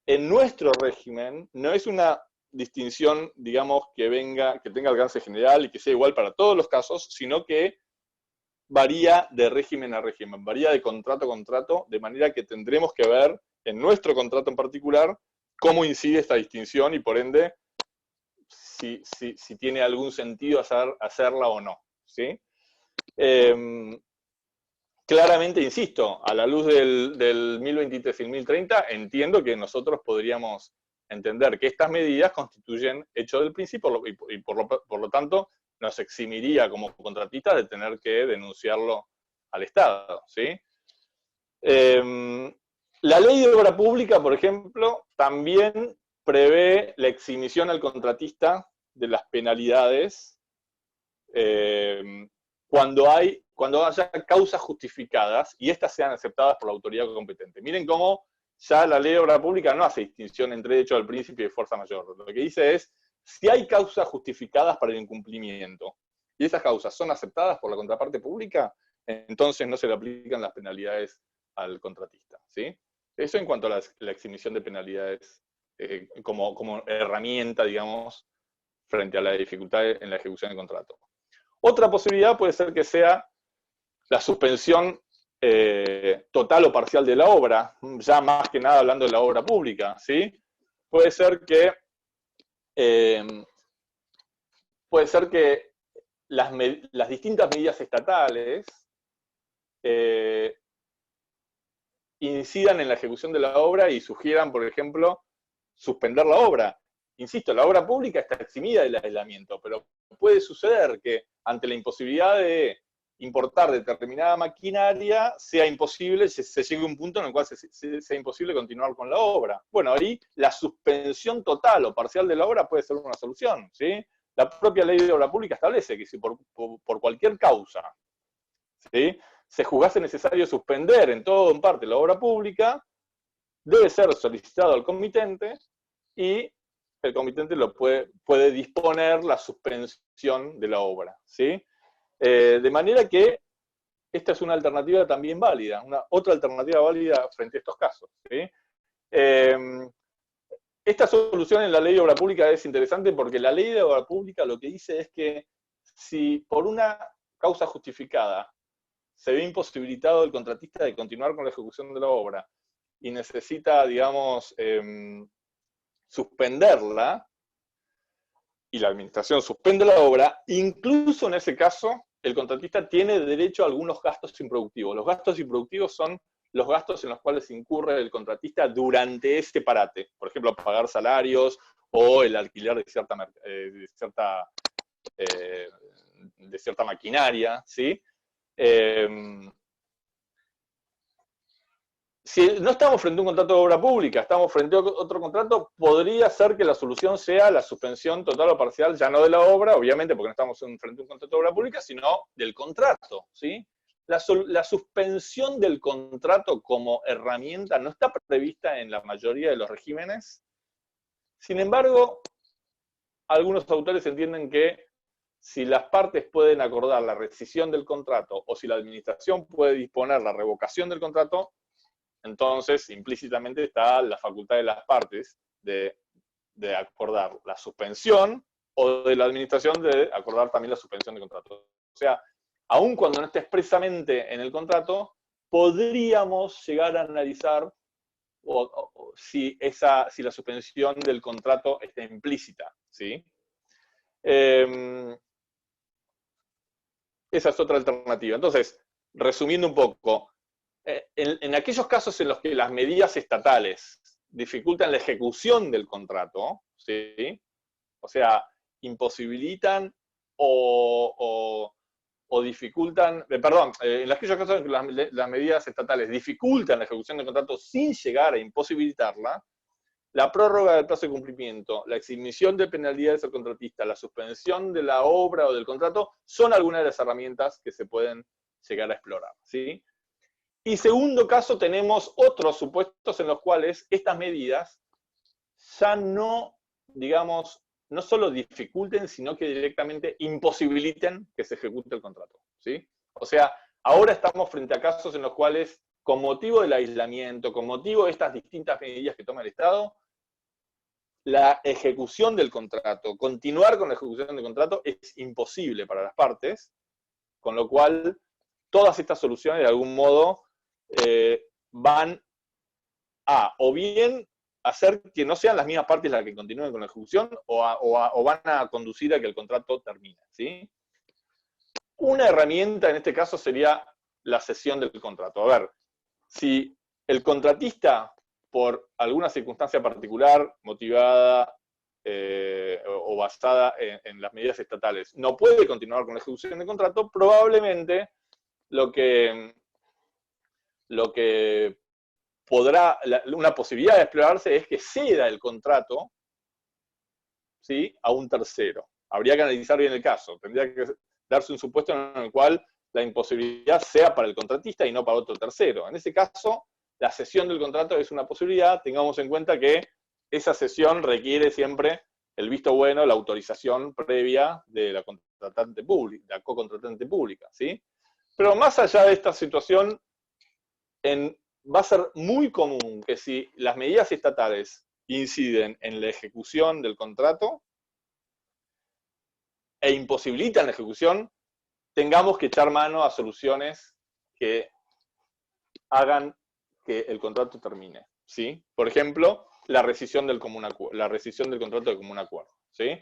en nuestro régimen, no es una distinción, digamos, que tenga alcance general y que sea igual para todos los casos, sino que varía de régimen a régimen, varía de contrato a contrato, de manera que tendremos que ver en nuestro contrato en particular cómo incide esta distinción y por ende si tiene algún sentido hacerla o no, ¿sí? Claramente, insisto, a la luz del 1023 y el 1030, entiendo que nosotros podríamos entender que estas medidas constituyen hecho del principio y por lo tanto nos eximiría como contratistas de tener que denunciarlo al Estado, ¿sí? La ley de obra pública, por ejemplo, también prevé la exhibición al contratista de las penalidades cuando haya causas justificadas y estas sean aceptadas por la autoridad competente. Miren cómo ya la ley de obra pública no hace distinción entre hecho del príncipe y fuerza mayor. Lo que dice es, si hay causas justificadas para el incumplimiento y esas causas son aceptadas por la contraparte pública, entonces no se le aplican las penalidades al contratista, ¿sí? Eso en cuanto a la exhibición de penalidades como herramienta, digamos, frente a la dificultad en la ejecución del contrato. Otra posibilidad puede ser que sea la suspensión total o parcial de la obra, ya más que nada hablando de la obra pública, ¿sí? Puede ser que las distintas medidas estatales incidan en la ejecución de la obra y sugieran, por ejemplo, suspender la obra. Insisto, la obra pública está eximida del aislamiento, pero puede suceder que ante la imposibilidad de importar determinada maquinaria sea imposible, se llegue a un punto en el cual sea imposible continuar con la obra. Bueno, ahí la suspensión total o parcial de la obra puede ser una solución, ¿sí? La propia ley de obra pública establece que si por cualquier causa, ¿sí?, se juzgase necesario suspender en todo o en parte la obra pública, debe ser solicitado al comitente y el comitente puede disponer la suspensión de la obra, ¿sí? De manera que esta es una alternativa también válida, otra alternativa válida frente a estos casos, ¿sí? Esta solución en la ley de obra pública es interesante porque la ley de obra pública lo que dice es que si por una causa justificada se ve imposibilitado el contratista de continuar con la ejecución de la obra y necesita, digamos, suspenderla, y la administración suspende la obra, incluso en ese caso, el contratista tiene derecho a algunos gastos improductivos. Los gastos improductivos son los gastos en los cuales incurre el contratista durante ese parate. Por ejemplo, pagar salarios o el alquiler de cierta maquinaria, ¿sí? si no estamos frente a un contrato de obra pública, estamos frente a otro contrato, podría ser que la solución sea la suspensión total o parcial, ya no de la obra, obviamente, porque no estamos frente a un contrato de obra pública, sino del contrato, ¿sí? La suspensión del contrato como herramienta no está prevista en la mayoría de los regímenes. Sin embargo, algunos autores entienden que si las partes pueden acordar la rescisión del contrato o si la administración puede disponer la revocación del contrato, entonces implícitamente está la facultad de las partes de acordar la suspensión o de la administración de acordar también la suspensión del contrato. O sea, aun cuando no esté expresamente en el contrato, podríamos llegar a analizar si la suspensión del contrato está implícita, ¿sí? Esa es otra alternativa. Entonces, resumiendo un poco, en aquellos casos en los que las medidas estatales dificultan la ejecución del contrato, ¿sí? O sea, imposibilitan o dificultan, en aquellos casos en que las medidas estatales dificultan la ejecución del contrato sin llegar a imposibilitarla, la prórroga del plazo de cumplimiento, la exhibición de penalidades al contratista, la suspensión de la obra o del contrato, son algunas de las herramientas que se pueden llegar a explorar, ¿sí? Y segundo caso, tenemos otros supuestos en los cuales estas medidas ya no, digamos, no solo dificulten, sino que directamente imposibiliten que se ejecute el contrato, ¿sí? O sea, ahora estamos frente a casos en los cuales, con motivo del aislamiento, con motivo de estas distintas medidas que toma el Estado, la ejecución del contrato, continuar con la ejecución del contrato es imposible para las partes, con lo cual todas estas soluciones de algún modo van a o bien hacer que no sean las mismas partes las que continúen con la ejecución o van a conducir a que el contrato termine, ¿sí? Una herramienta en este caso sería la cesión del contrato. A ver, si el contratista, por alguna circunstancia particular, motivada o basada en las medidas estatales, no puede continuar con la ejecución del contrato, probablemente lo que podrá, una posibilidad de explorarse es que ceda el contrato, ¿sí?, a un tercero. Habría que analizar bien el caso. Tendría que darse un supuesto en el cual la imposibilidad sea para el contratista y no para otro tercero. En ese caso, la cesión del contrato es una posibilidad. Tengamos en cuenta que esa cesión requiere siempre el visto bueno, la autorización previa de la contratante pública, la cocontratante pública, ¿sí? Pero más allá de esta situación, va a ser muy común que si las medidas estatales inciden en la ejecución del contrato e imposibilitan la ejecución, tengamos que echar mano a soluciones que hagan que el contrato termine, ¿sí? Por ejemplo, la rescisión del contrato de común acuerdo, ¿sí?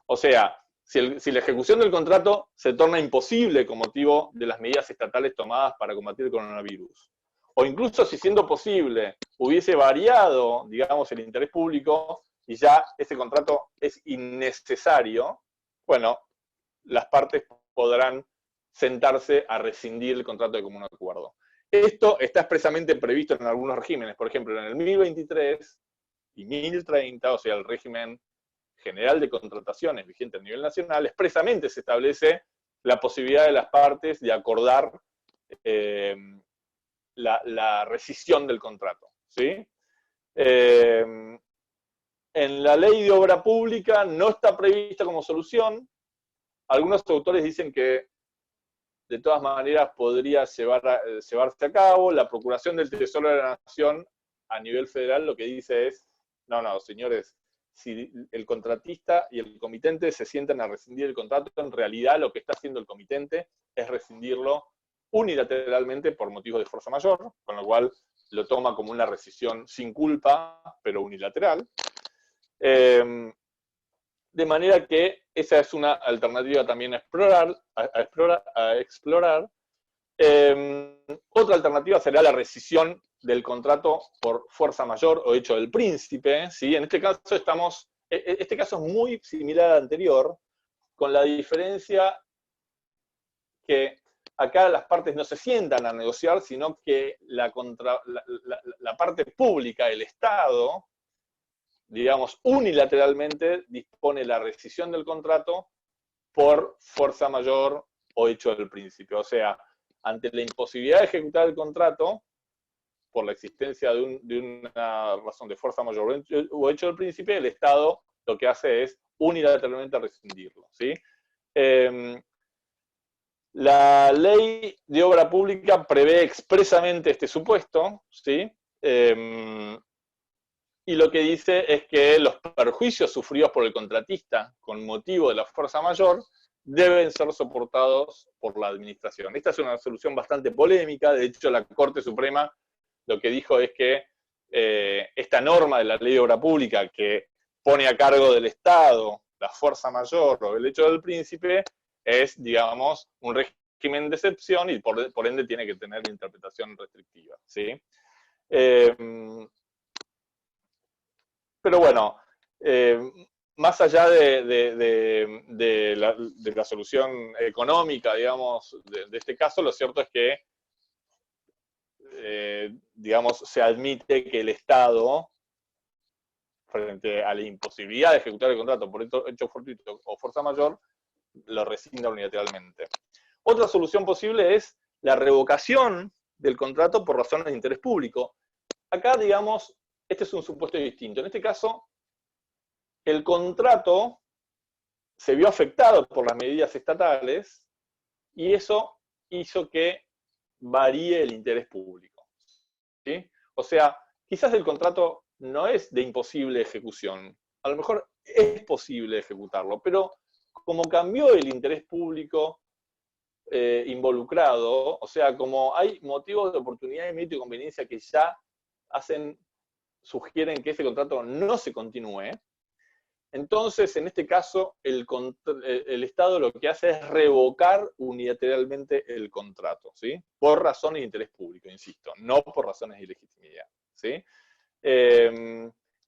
O sea, si la ejecución del contrato se torna imposible con motivo de las medidas estatales tomadas para combatir el coronavirus, o incluso si siendo posible hubiese variado, digamos, el interés público y ya ese contrato es innecesario, bueno, las partes podrán sentarse a rescindir el contrato de común acuerdo. Esto está expresamente previsto en algunos regímenes, por ejemplo, en el 1023 y 1030, o sea, el régimen general de contrataciones vigente a nivel nacional, expresamente se establece la posibilidad de las partes de acordar la rescisión del contrato, ¿sí? En la ley de obra pública no está prevista como solución. Algunos autores dicen que de todas maneras podría llevarse a cabo. La Procuración del Tesoro de la Nación a nivel federal lo que dice es, no, señores, si el contratista y el comitente se sientan a rescindir el contrato, en realidad lo que está haciendo el comitente es rescindirlo unilateralmente por motivos de fuerza mayor, con lo cual lo toma como una rescisión sin culpa, pero unilateral. De manera que esa es una alternativa también a explorar. Otra alternativa será la rescisión del contrato por fuerza mayor o hecho del príncipe, ¿sí? En este caso este caso es muy similar al anterior, con la diferencia que acá las partes no se sientan a negociar, sino que la parte pública, el Estado, digamos, unilateralmente dispone la rescisión del contrato por fuerza mayor o hecho del príncipe. O sea, ante la imposibilidad de ejecutar el contrato, por la existencia de una razón de fuerza mayor o hecho del príncipe, el Estado lo que hace es unilateralmente rescindirlo, ¿sí? La ley de obra pública prevé expresamente este supuesto, ¿sí? Y lo que dice es que los perjuicios sufridos por el contratista con motivo de la fuerza mayor deben ser soportados por la administración. Esta es una solución bastante polémica. De hecho, la Corte Suprema lo que dijo es que esta norma de la ley de obra pública que pone a cargo del Estado la fuerza mayor o el hecho del príncipe es, digamos, un régimen de excepción y por ende tiene que tener interpretación restrictiva, ¿sí? Pero bueno, más allá de la solución económica, digamos, de este caso, lo cierto es que, digamos, se admite que el Estado, frente a la imposibilidad de ejecutar el contrato por hecho fortuito o fuerza mayor, lo rescinda unilateralmente. Otra solución posible es la revocación del contrato por razones de interés público. Acá, digamos, este es un supuesto distinto. En este caso, el contrato se vio afectado por las medidas estatales y eso hizo que varíe el interés público, ¿sí? O sea, quizás el contrato no es de imposible ejecución, a lo mejor es posible ejecutarlo, pero como cambió el interés público involucrado, o sea, como hay motivos de oportunidad y mérito y conveniencia que ya sugieren que ese contrato no se continúe, entonces, en este caso, el Estado lo que hace es revocar unilateralmente el contrato, ¿sí? Por razones de interés público, insisto, no por razones de ilegitimidad, ¿sí?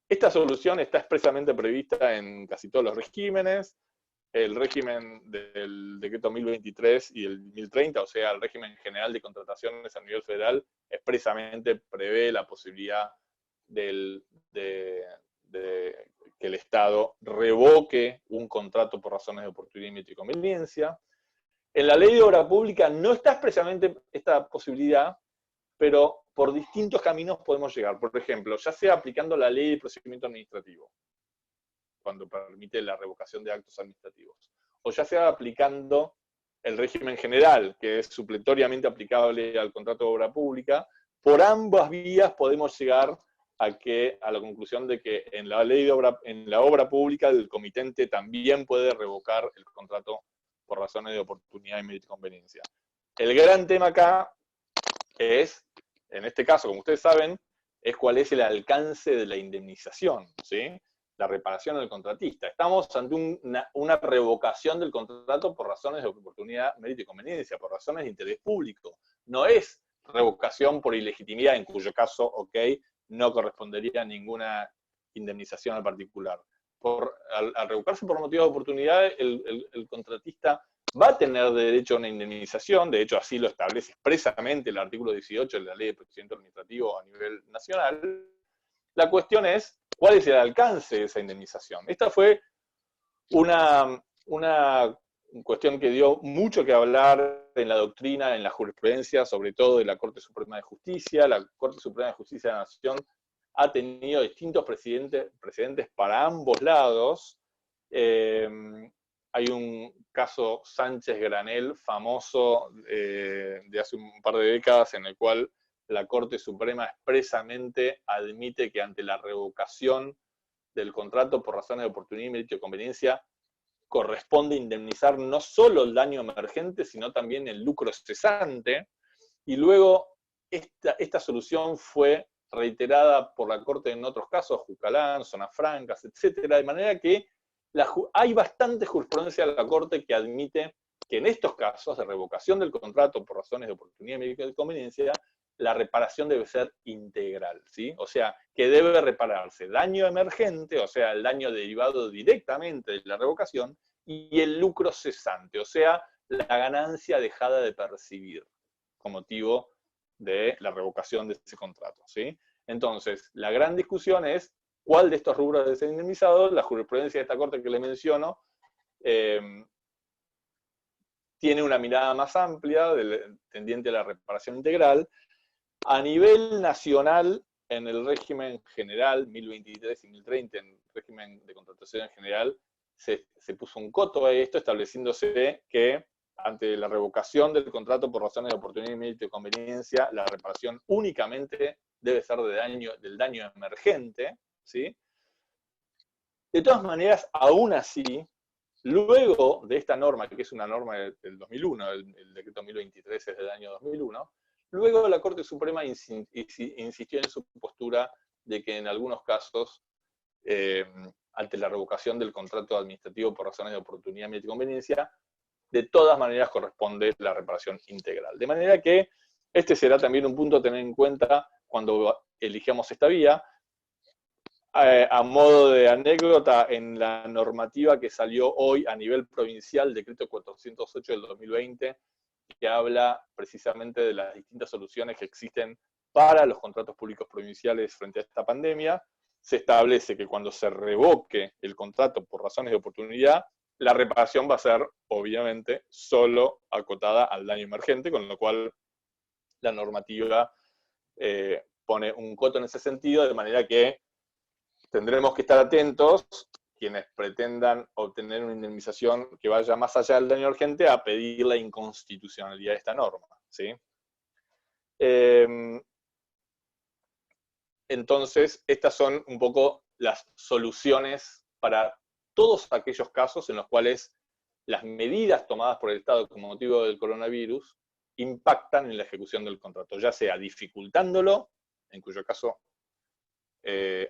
Esta solución está expresamente prevista en casi todos los regímenes. El régimen del decreto 1023 y el 1030, o sea, el régimen general de contrataciones a nivel federal, expresamente prevé la posibilidad de que el Estado revoque un contrato por razones de oportunidad, mérito y conveniencia. En la ley de obra pública no está expresamente esta posibilidad, pero por distintos caminos podemos llegar. Por ejemplo, ya sea aplicando la ley de procedimiento administrativo, cuando permite la revocación de actos administrativos, o ya sea aplicando el régimen general, que es supletoriamente aplicable al contrato de obra pública. Por ambas vías podemos llegar a la conclusión de que en la ley de obra pública el comitente también puede revocar el contrato por razones de oportunidad y mérito y conveniencia. El gran tema acá es, en este caso, como ustedes saben, es cuál es el alcance de la indemnización, ¿sí? La reparación del contratista. Estamos ante una revocación del contrato por razones de oportunidad, mérito y conveniencia, por razones de interés público. No es revocación por ilegitimidad, en cuyo caso, ok, no correspondería a ninguna indemnización al particular. Al revocarse por motivo de oportunidad, el contratista va a tener derecho a una indemnización, de hecho así lo establece expresamente el artículo 18 de la Ley de Procedimiento Administrativo a nivel nacional. La cuestión es, ¿cuál es el alcance de esa indemnización? Esta fue una cuestión que dio mucho que hablar en la doctrina, en la jurisprudencia, sobre todo de la Corte Suprema de Justicia. La Corte Suprema de Justicia de la Nación ha tenido distintos precedentes para ambos lados. Hay un caso Sánchez-Granel famoso de hace un par de décadas en el cual la Corte Suprema expresamente admite que ante la revocación del contrato por razones de oportunidad, mérito y conveniencia, corresponde indemnizar no solo el daño emergente, sino también el lucro cesante. Y luego esta solución fue reiterada por la Corte en otros casos, Jucalán, Zonas Francas, etcétera, de manera que hay bastante jurisprudencia de la Corte que admite que en estos casos de revocación del contrato por razones de oportunidad, mérito y conveniencia, la reparación debe ser integral, ¿sí? O sea, que debe repararse daño emergente, o sea, el daño derivado directamente de la revocación, y el lucro cesante, o sea, la ganancia dejada de percibir con motivo de la revocación de ese contrato, ¿sí? Entonces, la gran discusión es cuál de estos rubros debe ser indemnizado. La jurisprudencia de esta Corte que le menciono tiene una mirada más amplia, tendiente a la reparación integral. A nivel nacional, en el régimen general, 1023 y 1030, en el régimen de contratación en general, se puso un coto a esto, estableciéndose que ante la revocación del contrato por razones de oportunidad, mérito y conveniencia, la reparación únicamente debe ser del daño emergente, ¿sí? De todas maneras, aún así, luego de esta norma, que es una norma del 2001, el decreto 1023 es del año 2001, luego la Corte Suprema insistió en su postura de que en algunos casos, ante la revocación del contrato administrativo por razones de oportunidad, mérito y conveniencia, de todas maneras corresponde la reparación integral. De manera que este será también un punto a tener en cuenta cuando elijamos esta vía. A modo de anécdota, en la normativa que salió hoy a nivel provincial, decreto 408 del 2020, que habla precisamente de las distintas soluciones que existen para los contratos públicos provinciales frente a esta pandemia, se establece que cuando se revoque el contrato por razones de oportunidad, la reparación va a ser, obviamente, solo acotada al daño emergente, con lo cual la normativa pone un coto en ese sentido, de manera que tendremos que estar atentos, quienes pretendan obtener una indemnización que vaya más allá del daño urgente, a pedir la inconstitucionalidad de esta norma, ¿sí? Entonces, estas son un poco las soluciones para todos aquellos casos en los cuales las medidas tomadas por el Estado con motivo del coronavirus impactan en la ejecución del contrato, ya sea dificultándolo, en cuyo caso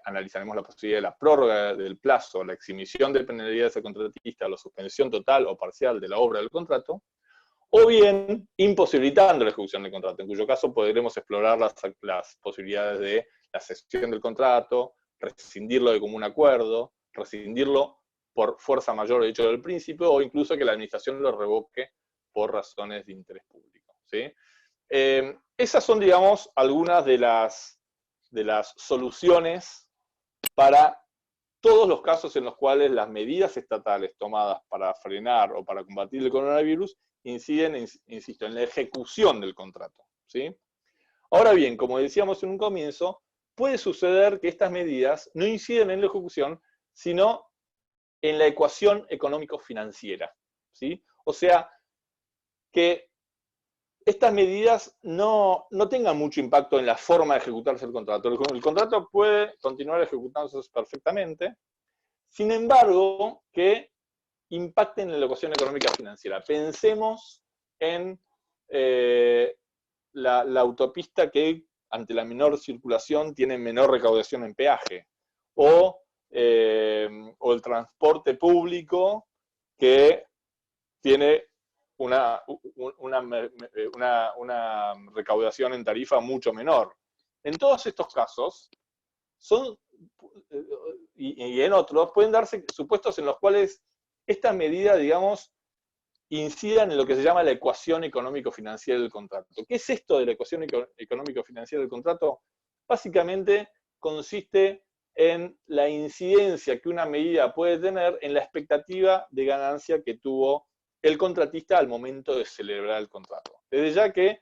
analizaremos la posibilidad de la prórroga del plazo, la exhibición de penalidades al contratista, la suspensión total o parcial de la obra del contrato, o bien imposibilitando la ejecución del contrato, en cuyo caso podremos explorar las posibilidades de la cesión del contrato, rescindirlo de común acuerdo, rescindirlo por fuerza mayor de hecho del principio, o incluso que la administración lo revoque por razones de interés público, ¿sí? Esas son, digamos, algunas de las soluciones para todos los casos en los cuales las medidas estatales tomadas para frenar o para combatir el coronavirus inciden, insisto, en la ejecución del contrato, ¿sí? Ahora bien, como decíamos en un comienzo, puede suceder que estas medidas no inciden en la ejecución, sino en la ecuación económico-financiera, ¿sí? O sea, que estas medidas no tengan mucho impacto en la forma de ejecutarse el contrato. El contrato puede continuar ejecutándose perfectamente, sin embargo, que impacten en la ecuación económica financiera. Pensemos en la autopista que, ante la menor circulación, tiene menor recaudación en peaje, o el transporte público que tiene una recaudación en tarifa mucho menor. En todos estos casos, y en otros, pueden darse supuestos en los cuales esta medida, digamos, incidan en lo que se llama la ecuación económico-financiera del contrato. ¿Qué es esto de la ecuación económico-financiera del contrato? Básicamente consiste en la incidencia que una medida puede tener en la expectativa de ganancia que tuvo el contratista al momento de celebrar el contrato. Desde ya que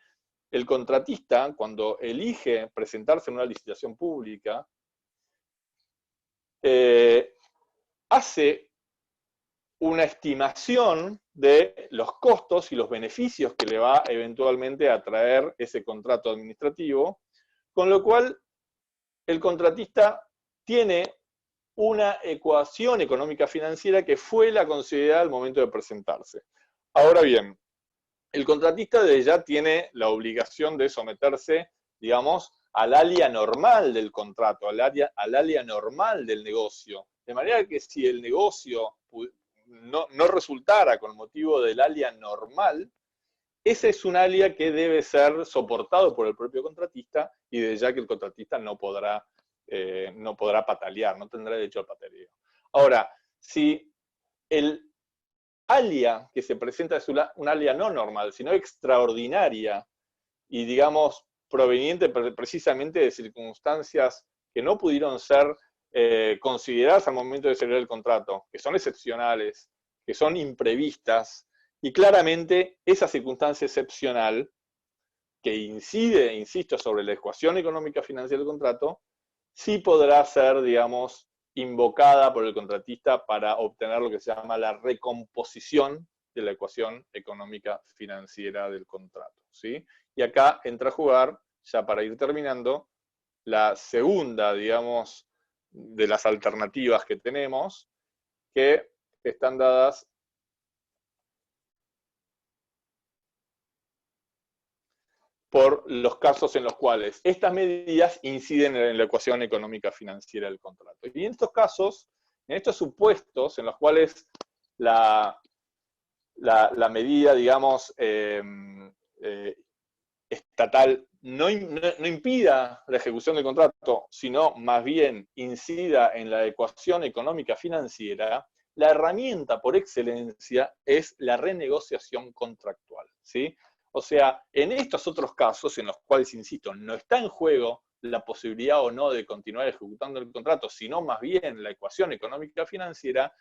el contratista, cuando elige presentarse en una licitación pública, hace una estimación de los costos y los beneficios que le va eventualmente a traer ese contrato administrativo, con lo cual el contratista tiene una ecuación económica financiera que fue la considerada al momento de presentarse. Ahora bien, el contratista desde ya tiene la obligación de someterse, digamos, al alia normal del contrato, al alia normal del negocio. De manera que si el negocio no resultara con motivo del alia normal, ese es un alia que debe ser soportado por el propio contratista, y desde ya que el contratista no podrá patalear, no tendrá derecho al pataleo. Ahora, si alia que se presenta es una alia no normal, sino extraordinaria, y digamos, proveniente precisamente de circunstancias que no pudieron ser consideradas al momento de celebrar el contrato, que son excepcionales, que son imprevistas, y claramente esa circunstancia excepcional que incide, insisto, sobre la ecuación económica financiera del contrato, sí podrá ser, digamos, invocada por el contratista para obtener lo que se llama la recomposición de la ecuación económica financiera del contrato, ¿sí? Y acá entra a jugar, ya para ir terminando, la segunda, digamos, de las alternativas que tenemos, que están dadas por los casos en los cuales estas medidas inciden en la ecuación económica financiera del contrato. Y en estos casos, en estos supuestos en los cuales la medida, digamos, estatal no impida la ejecución del contrato, sino más bien incida en la ecuación económica financiera, la herramienta por excelencia es la renegociación contractual, ¿sí? O sea, en estos otros casos, en los cuales, insisto, no está en juego la posibilidad o no de continuar ejecutando el contrato, sino más bien la ecuación económica financiera,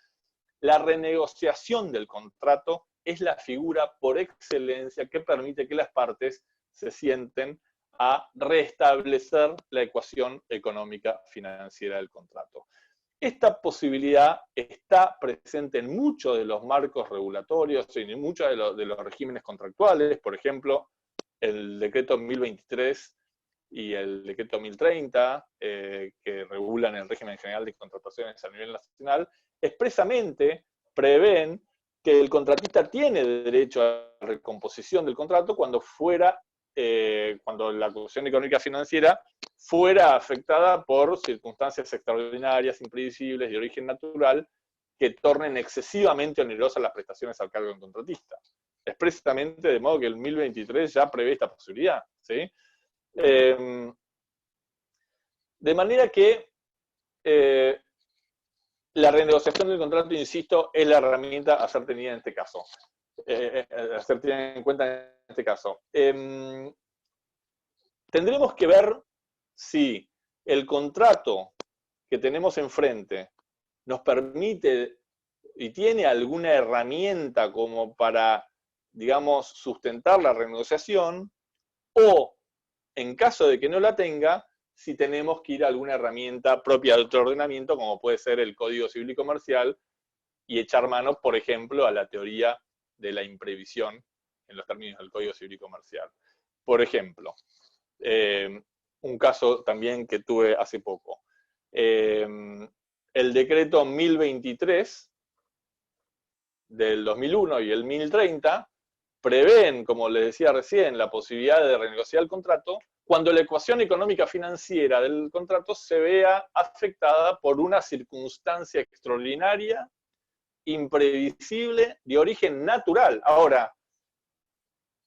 la renegociación del contrato es la figura por excelencia que permite que las partes se sienten a restablecer la ecuación económica financiera del contrato. Esta posibilidad está presente en muchos de los marcos regulatorios, en muchos de los regímenes contractuales, por ejemplo, el decreto 1023 y el decreto 1030, que regulan el régimen general de contrataciones a nivel nacional, expresamente prevén que el contratista tiene derecho a la recomposición del contrato cuando cuando la ecuación económica financiera fuera afectada por circunstancias extraordinarias, imprevisibles, de origen natural, que tornen excesivamente onerosas las prestaciones al cargo del contratista. Expresamente, de modo que el 1023 ya prevé esta posibilidad, ¿sí? De manera que la renegociación del contrato, insisto, es la herramienta a ser tenida en este caso. A ser tenida en cuenta en este caso. Tendremos que ver si el contrato que tenemos enfrente nos permite y tiene alguna herramienta como para, digamos, sustentar la renegociación, o en caso de que no la tenga, si tenemos que ir a alguna herramienta propia de otro ordenamiento, como puede ser el Código Civil y Comercial, y echar mano, por ejemplo, a la teoría de la imprevisión en los términos del Código Civil y Comercial. Por ejemplo, un caso también que tuve hace poco. El decreto 1023 del 2001 y el 1030 prevén, como les decía recién, la posibilidad de renegociar el contrato cuando la ecuación económica financiera del contrato se vea afectada por una circunstancia extraordinaria, imprevisible, de origen natural. Ahora,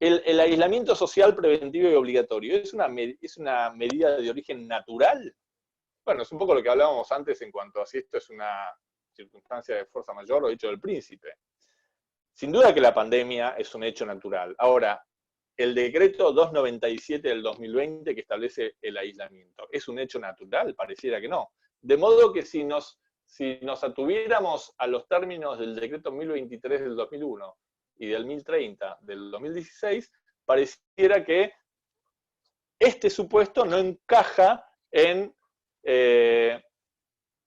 el aislamiento social preventivo y obligatorio ¿es una medida de origen natural? Bueno, es un poco lo que hablábamos antes en cuanto a si esto es una circunstancia de fuerza mayor o hecho del príncipe. Sin duda que la pandemia es un hecho natural. Ahora, el decreto 297 del 2020 que establece el aislamiento, ¿es un hecho natural? Pareciera que no. De modo que si nos atuviéramos a los términos del decreto 1023 del 2001 y del 1030 del 2016, pareciera que este supuesto no encaja en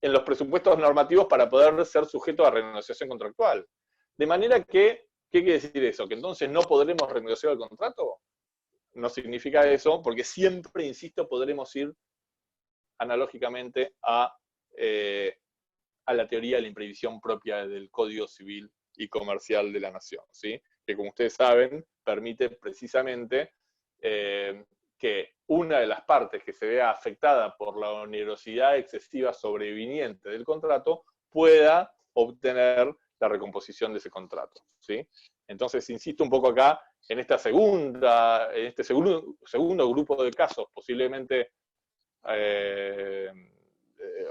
los presupuestos normativos para poder ser sujeto a renegociación contractual. De manera que, ¿qué quiere decir eso? ¿Que entonces no podremos renegociar el contrato? No significa eso, porque siempre, insisto, podremos ir analógicamente a la teoría de la imprevisión propia del Código Civil y Comercial de la Nación, ¿sí? Que, como ustedes saben, permite precisamente que una de las partes que se vea afectada por la onerosidad excesiva sobreviniente del contrato pueda obtener la recomposición de ese contrato, ¿sí? Entonces, insisto un poco acá en este segundo grupo de casos posiblemente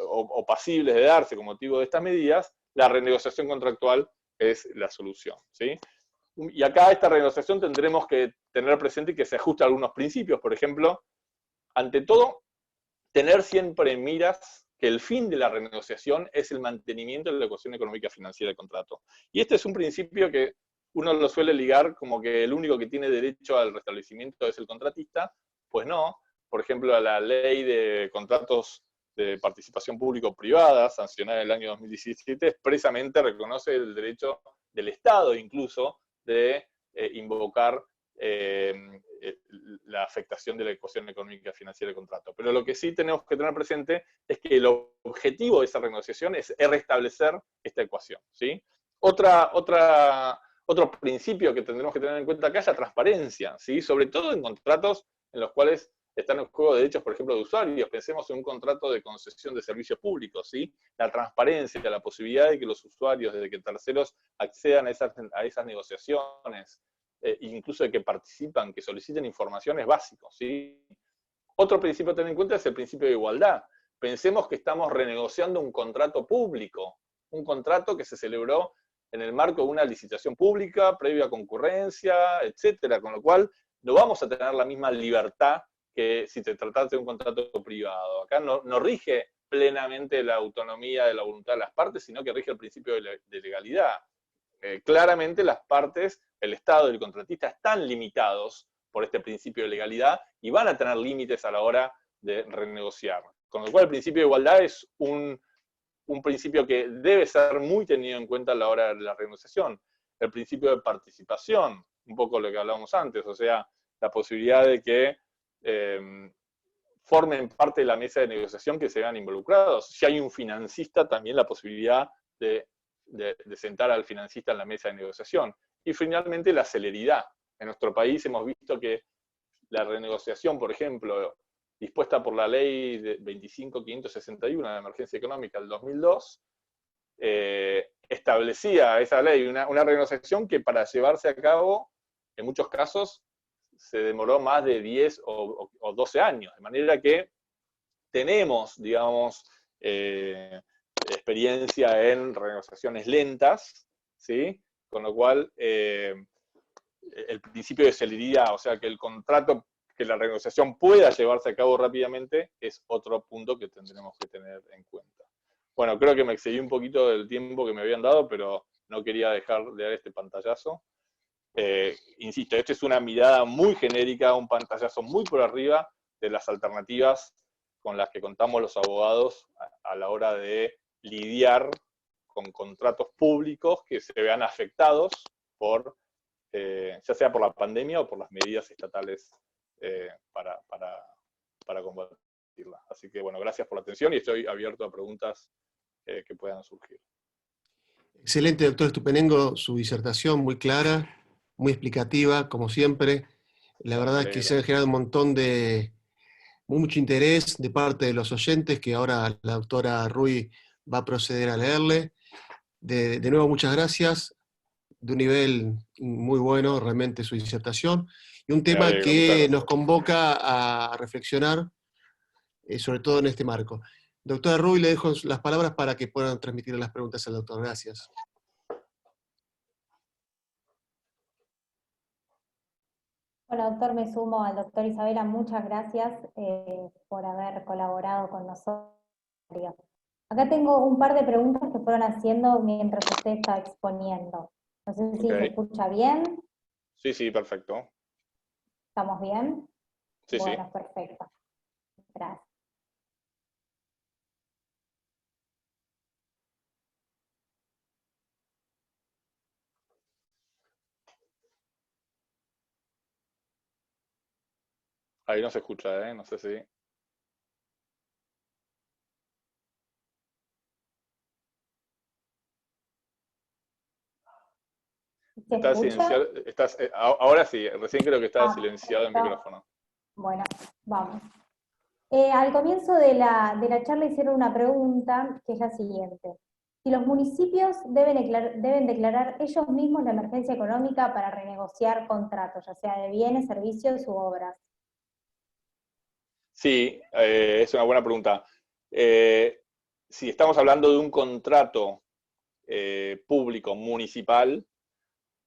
o pasibles de darse con motivo de estas medidas, la renegociación contractual es la solución, ¿sí? Y acá esta renegociación tendremos que tener presente que se ajusta a algunos principios. Por ejemplo, ante todo, tener siempre en miras que el fin de la renegociación es el mantenimiento de la ecuación económica financiera del contrato. Y este es un principio que uno lo suele ligar como que el único que tiene derecho al restablecimiento es el contratista. Pues no. Por ejemplo, la ley de contratos de participación público-privada, sancionada en el año 2017, expresamente reconoce el derecho del Estado incluso de invocar la afectación de la ecuación económica financiera del contrato. Pero lo que sí tenemos que tener presente es que el objetivo de esa renegociación es restablecer esta ecuación, ¿sí? Otro principio que tendremos que tener en cuenta acá es la transparencia, ¿sí? Sobre todo en contratos en los cuales están en juego derechos, por ejemplo, de usuarios. Pensemos en un contrato de concesión de servicios públicos, ¿sí? La transparencia, la posibilidad de que los usuarios, de que terceros accedan a esas negociaciones, incluso de que participan, que soliciten información, es básico, ¿sí? Otro principio a tener en cuenta es el principio de igualdad. Pensemos que estamos renegociando un contrato público, un contrato que se celebró en el marco de una licitación pública, previa concurrencia, etcétera, con lo cual no vamos a tener la misma libertad que si se tratase de un contrato privado. Acá no rige plenamente la autonomía de la voluntad de las partes, sino que rige el principio de legalidad. Claramente las partes, el Estado y el contratista están limitados por este principio de legalidad y van a tener límites a la hora de renegociar. Con lo cual el principio de igualdad es un principio que debe ser muy tenido en cuenta a la hora de la renegociación. El principio de participación, un poco lo que hablábamos antes, o sea, la posibilidad de que formen parte de la mesa de negociación, que se vean involucrados. Si hay un financista, también la posibilidad de sentar al financista en la mesa de negociación. Y finalmente la celeridad. En nuestro país hemos visto que la renegociación, por ejemplo, dispuesta por la ley 25.561 de emergencia económica del 2002, establecía esa ley una renegociación que para llevarse a cabo, en muchos casos, se demoró más de 10 o 12 años, de manera que tenemos, digamos, experiencia en renegociaciones lentas, ¿sí? Con lo cual, el principio de celeridad, o sea, que el contrato, que la renegociación pueda llevarse a cabo rápidamente, es otro punto que tendremos que tener en cuenta. Bueno, creo que me excedí un poquito del tiempo que me habían dado, pero no quería dejar de dar este pantallazo. Insisto, esta es una mirada muy genérica, un pantallazo muy por arriba de las alternativas con las que contamos los abogados a la hora de lidiar con contratos públicos que se vean afectados por, ya sea por la pandemia o por las medidas estatales para combatirla. Así que bueno, gracias por la atención y estoy abierto a preguntas que puedan surgir. Excelente, doctor Estupenengo, su disertación muy clara, muy explicativa, como siempre. La verdad es que se ha generado un montón de mucho interés de parte de los oyentes, que ahora la doctora Ruy va a proceder a leerle. De nuevo, muchas gracias, de un nivel muy bueno realmente su disertación, y un tema que nos convoca a reflexionar, sobre todo en este marco. Doctora Ruy, le dejo las palabras para que puedan transmitir las preguntas al doctor. Gracias. Bueno, doctor, me sumo al doctor Isabela. Muchas gracias por haber colaborado con nosotros. Acá tengo un par de preguntas que fueron haciendo mientras usted está exponiendo. No sé si se escucha bien. Sí, sí, perfecto. ¿Estamos bien? Sí, bueno, sí. Perfecto. Gracias. Ahí no se escucha, no sé si... Está silenciado, ahora sí, recién creo que estaba silenciado el micrófono. Bueno, vamos. Al comienzo de la charla hicieron una pregunta que es la siguiente. Si los municipios deben declarar ellos mismos la emergencia económica para renegociar contratos, ya sea de bienes, servicios u obras. Sí, es una buena pregunta. Si estamos hablando de un contrato público municipal,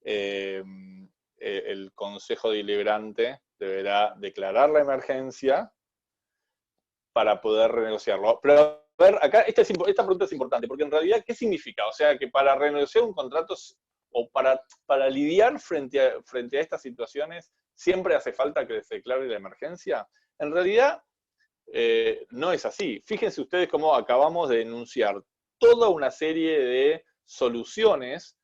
el Consejo Deliberante deberá declarar la emergencia para poder renegociarlo. Pero, a ver, acá esta pregunta es importante, porque en realidad, ¿qué significa? O sea, que para renegociar un contrato o para lidiar frente a estas situaciones, ¿siempre hace falta que se declare la emergencia? En realidad, no es así. Fíjense ustedes cómo acabamos de enunciar toda una serie de soluciones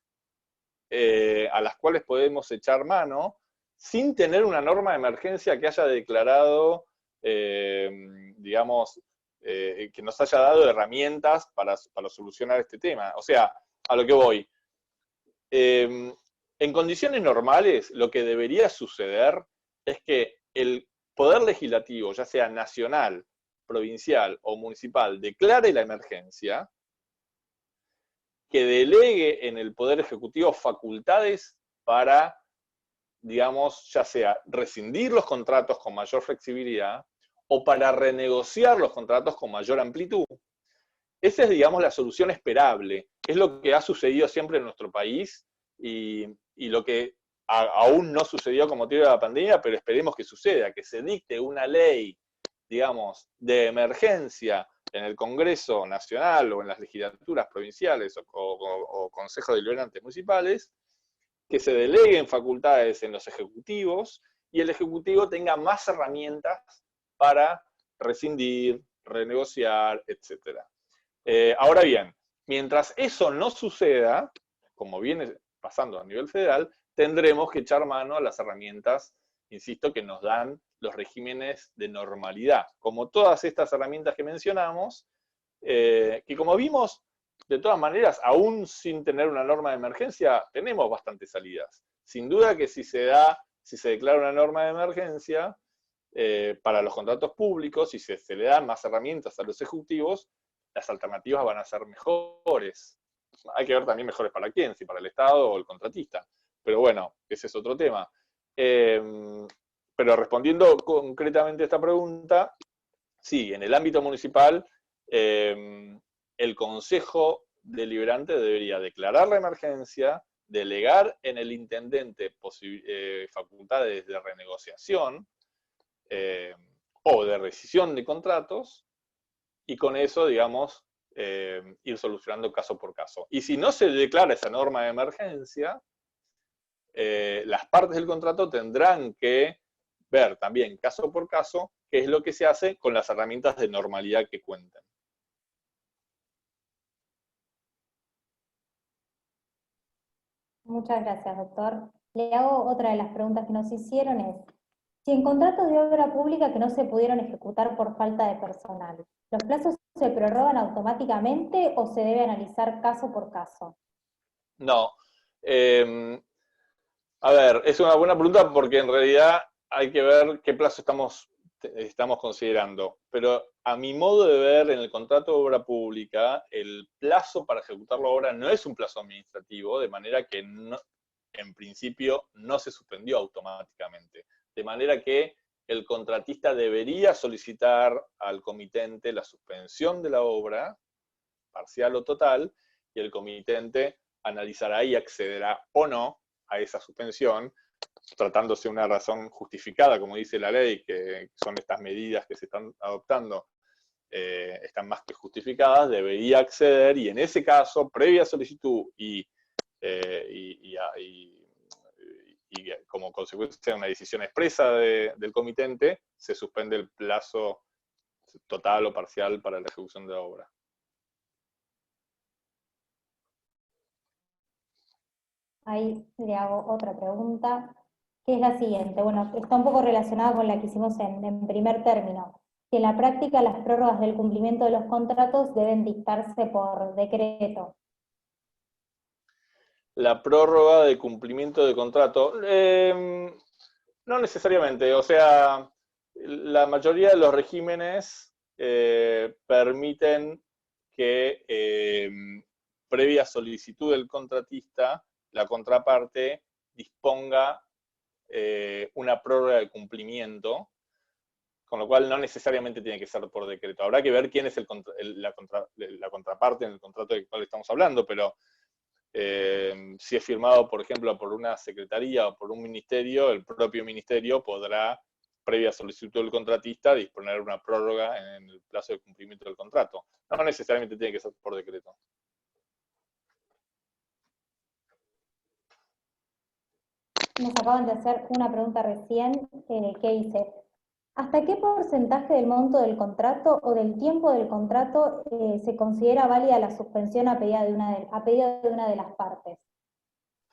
a las cuales podemos echar mano sin tener una norma de emergencia que haya declarado, digamos, que nos haya dado herramientas para solucionar este tema. O sea, a lo que voy. En condiciones normales, lo que debería suceder es que el Poder Legislativo, ya sea nacional, provincial o municipal, declare la emergencia, que delegue en el Poder Ejecutivo facultades para, digamos, ya sea rescindir los contratos con mayor flexibilidad o para renegociar los contratos con mayor amplitud. Esa es, digamos, la solución esperable. Es lo que ha sucedido siempre en nuestro país y lo que aún no sucedió con motivo de la pandemia, pero esperemos que suceda, que se dicte una ley, digamos, de emergencia en el Congreso Nacional o en las legislaturas provinciales o consejos deliberantes municipales, que se deleguen facultades en los ejecutivos y el ejecutivo tenga más herramientas para rescindir, renegociar, etc. Ahora bien, mientras eso no suceda, como viene pasando a nivel federal, tendremos que echar mano a las herramientas, insisto, que nos dan los regímenes de normalidad, como todas estas herramientas que mencionamos, que como vimos, de todas maneras, aún sin tener una norma de emergencia, tenemos bastantes salidas. Sin duda que si se declara una norma de emergencia para los contratos públicos, y se le dan más herramientas a los ejecutivos, las alternativas van a ser mejores. Hay que ver también mejores para quién, si para el Estado o el contratista. Pero bueno, ese es otro tema. Pero respondiendo concretamente a esta pregunta, sí, en el ámbito municipal, el Consejo Deliberante debería declarar la emergencia, delegar en el intendente facultades de renegociación o de rescisión de contratos, y con eso, digamos, ir solucionando caso por caso. Y si no se declara esa norma de emergencia, las partes del contrato tendrán que ver también caso por caso qué es lo que se hace con las herramientas de normalidad que cuentan. Muchas gracias, doctor. Le hago otra de las preguntas que nos hicieron es, si en contratos de obra pública que no se pudieron ejecutar por falta de personal, ¿los plazos se prorrogan automáticamente o se debe analizar caso por caso? No. A ver, es una buena pregunta porque en realidad hay que ver qué plazo estamos considerando. Pero a mi modo de ver, en el contrato de obra pública, el plazo para ejecutar la obra no es un plazo administrativo, de manera que en principio no se suspendió automáticamente. De manera que el contratista debería solicitar al comitente la suspensión de la obra, parcial o total, y el comitente analizará y accederá o no a esa suspensión, tratándose de una razón justificada, como dice la ley, que son estas medidas que se están adoptando, están más que justificadas, debería acceder, y en ese caso, previa solicitud y como consecuencia de una decisión expresa del comitente, se suspende el plazo total o parcial para la ejecución de la obra. Ahí le hago otra pregunta, que es la siguiente. Bueno, está un poco relacionada con la que hicimos en primer término. Si en la práctica las prórrogas del cumplimiento de los contratos deben dictarse por decreto. La prórroga de cumplimiento de contrato, no necesariamente. O sea, la mayoría de los regímenes permiten que previa solicitud del contratista, la contraparte disponga una prórroga de cumplimiento, con lo cual no necesariamente tiene que ser por decreto. Habrá que ver quién es la contraparte en el contrato del cual estamos hablando, pero Si es firmado, por ejemplo, por una secretaría o por un ministerio, el propio ministerio podrá, previa solicitud del contratista, disponer una prórroga en el plazo de cumplimiento del contrato. No necesariamente tiene que ser por decreto. Nos acaban de hacer una pregunta recién que dice, ¿hasta qué porcentaje del monto del contrato o del tiempo del contrato se considera válida la suspensión a pedido de una de las partes?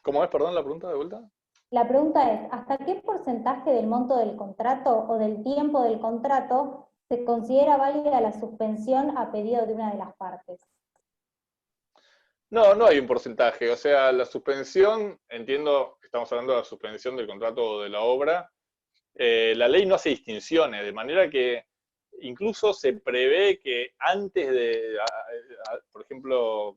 ¿Cómo es, perdón, la pregunta de vuelta? La pregunta es, ¿hasta qué porcentaje del monto del contrato o del tiempo del contrato se considera válida la suspensión a pedido de una de las partes? No, no hay un porcentaje. O sea, la suspensión, entiendo que estamos hablando de la suspensión del contrato o de la obra. La ley no hace distinciones, de manera que incluso se prevé que antes de, por ejemplo,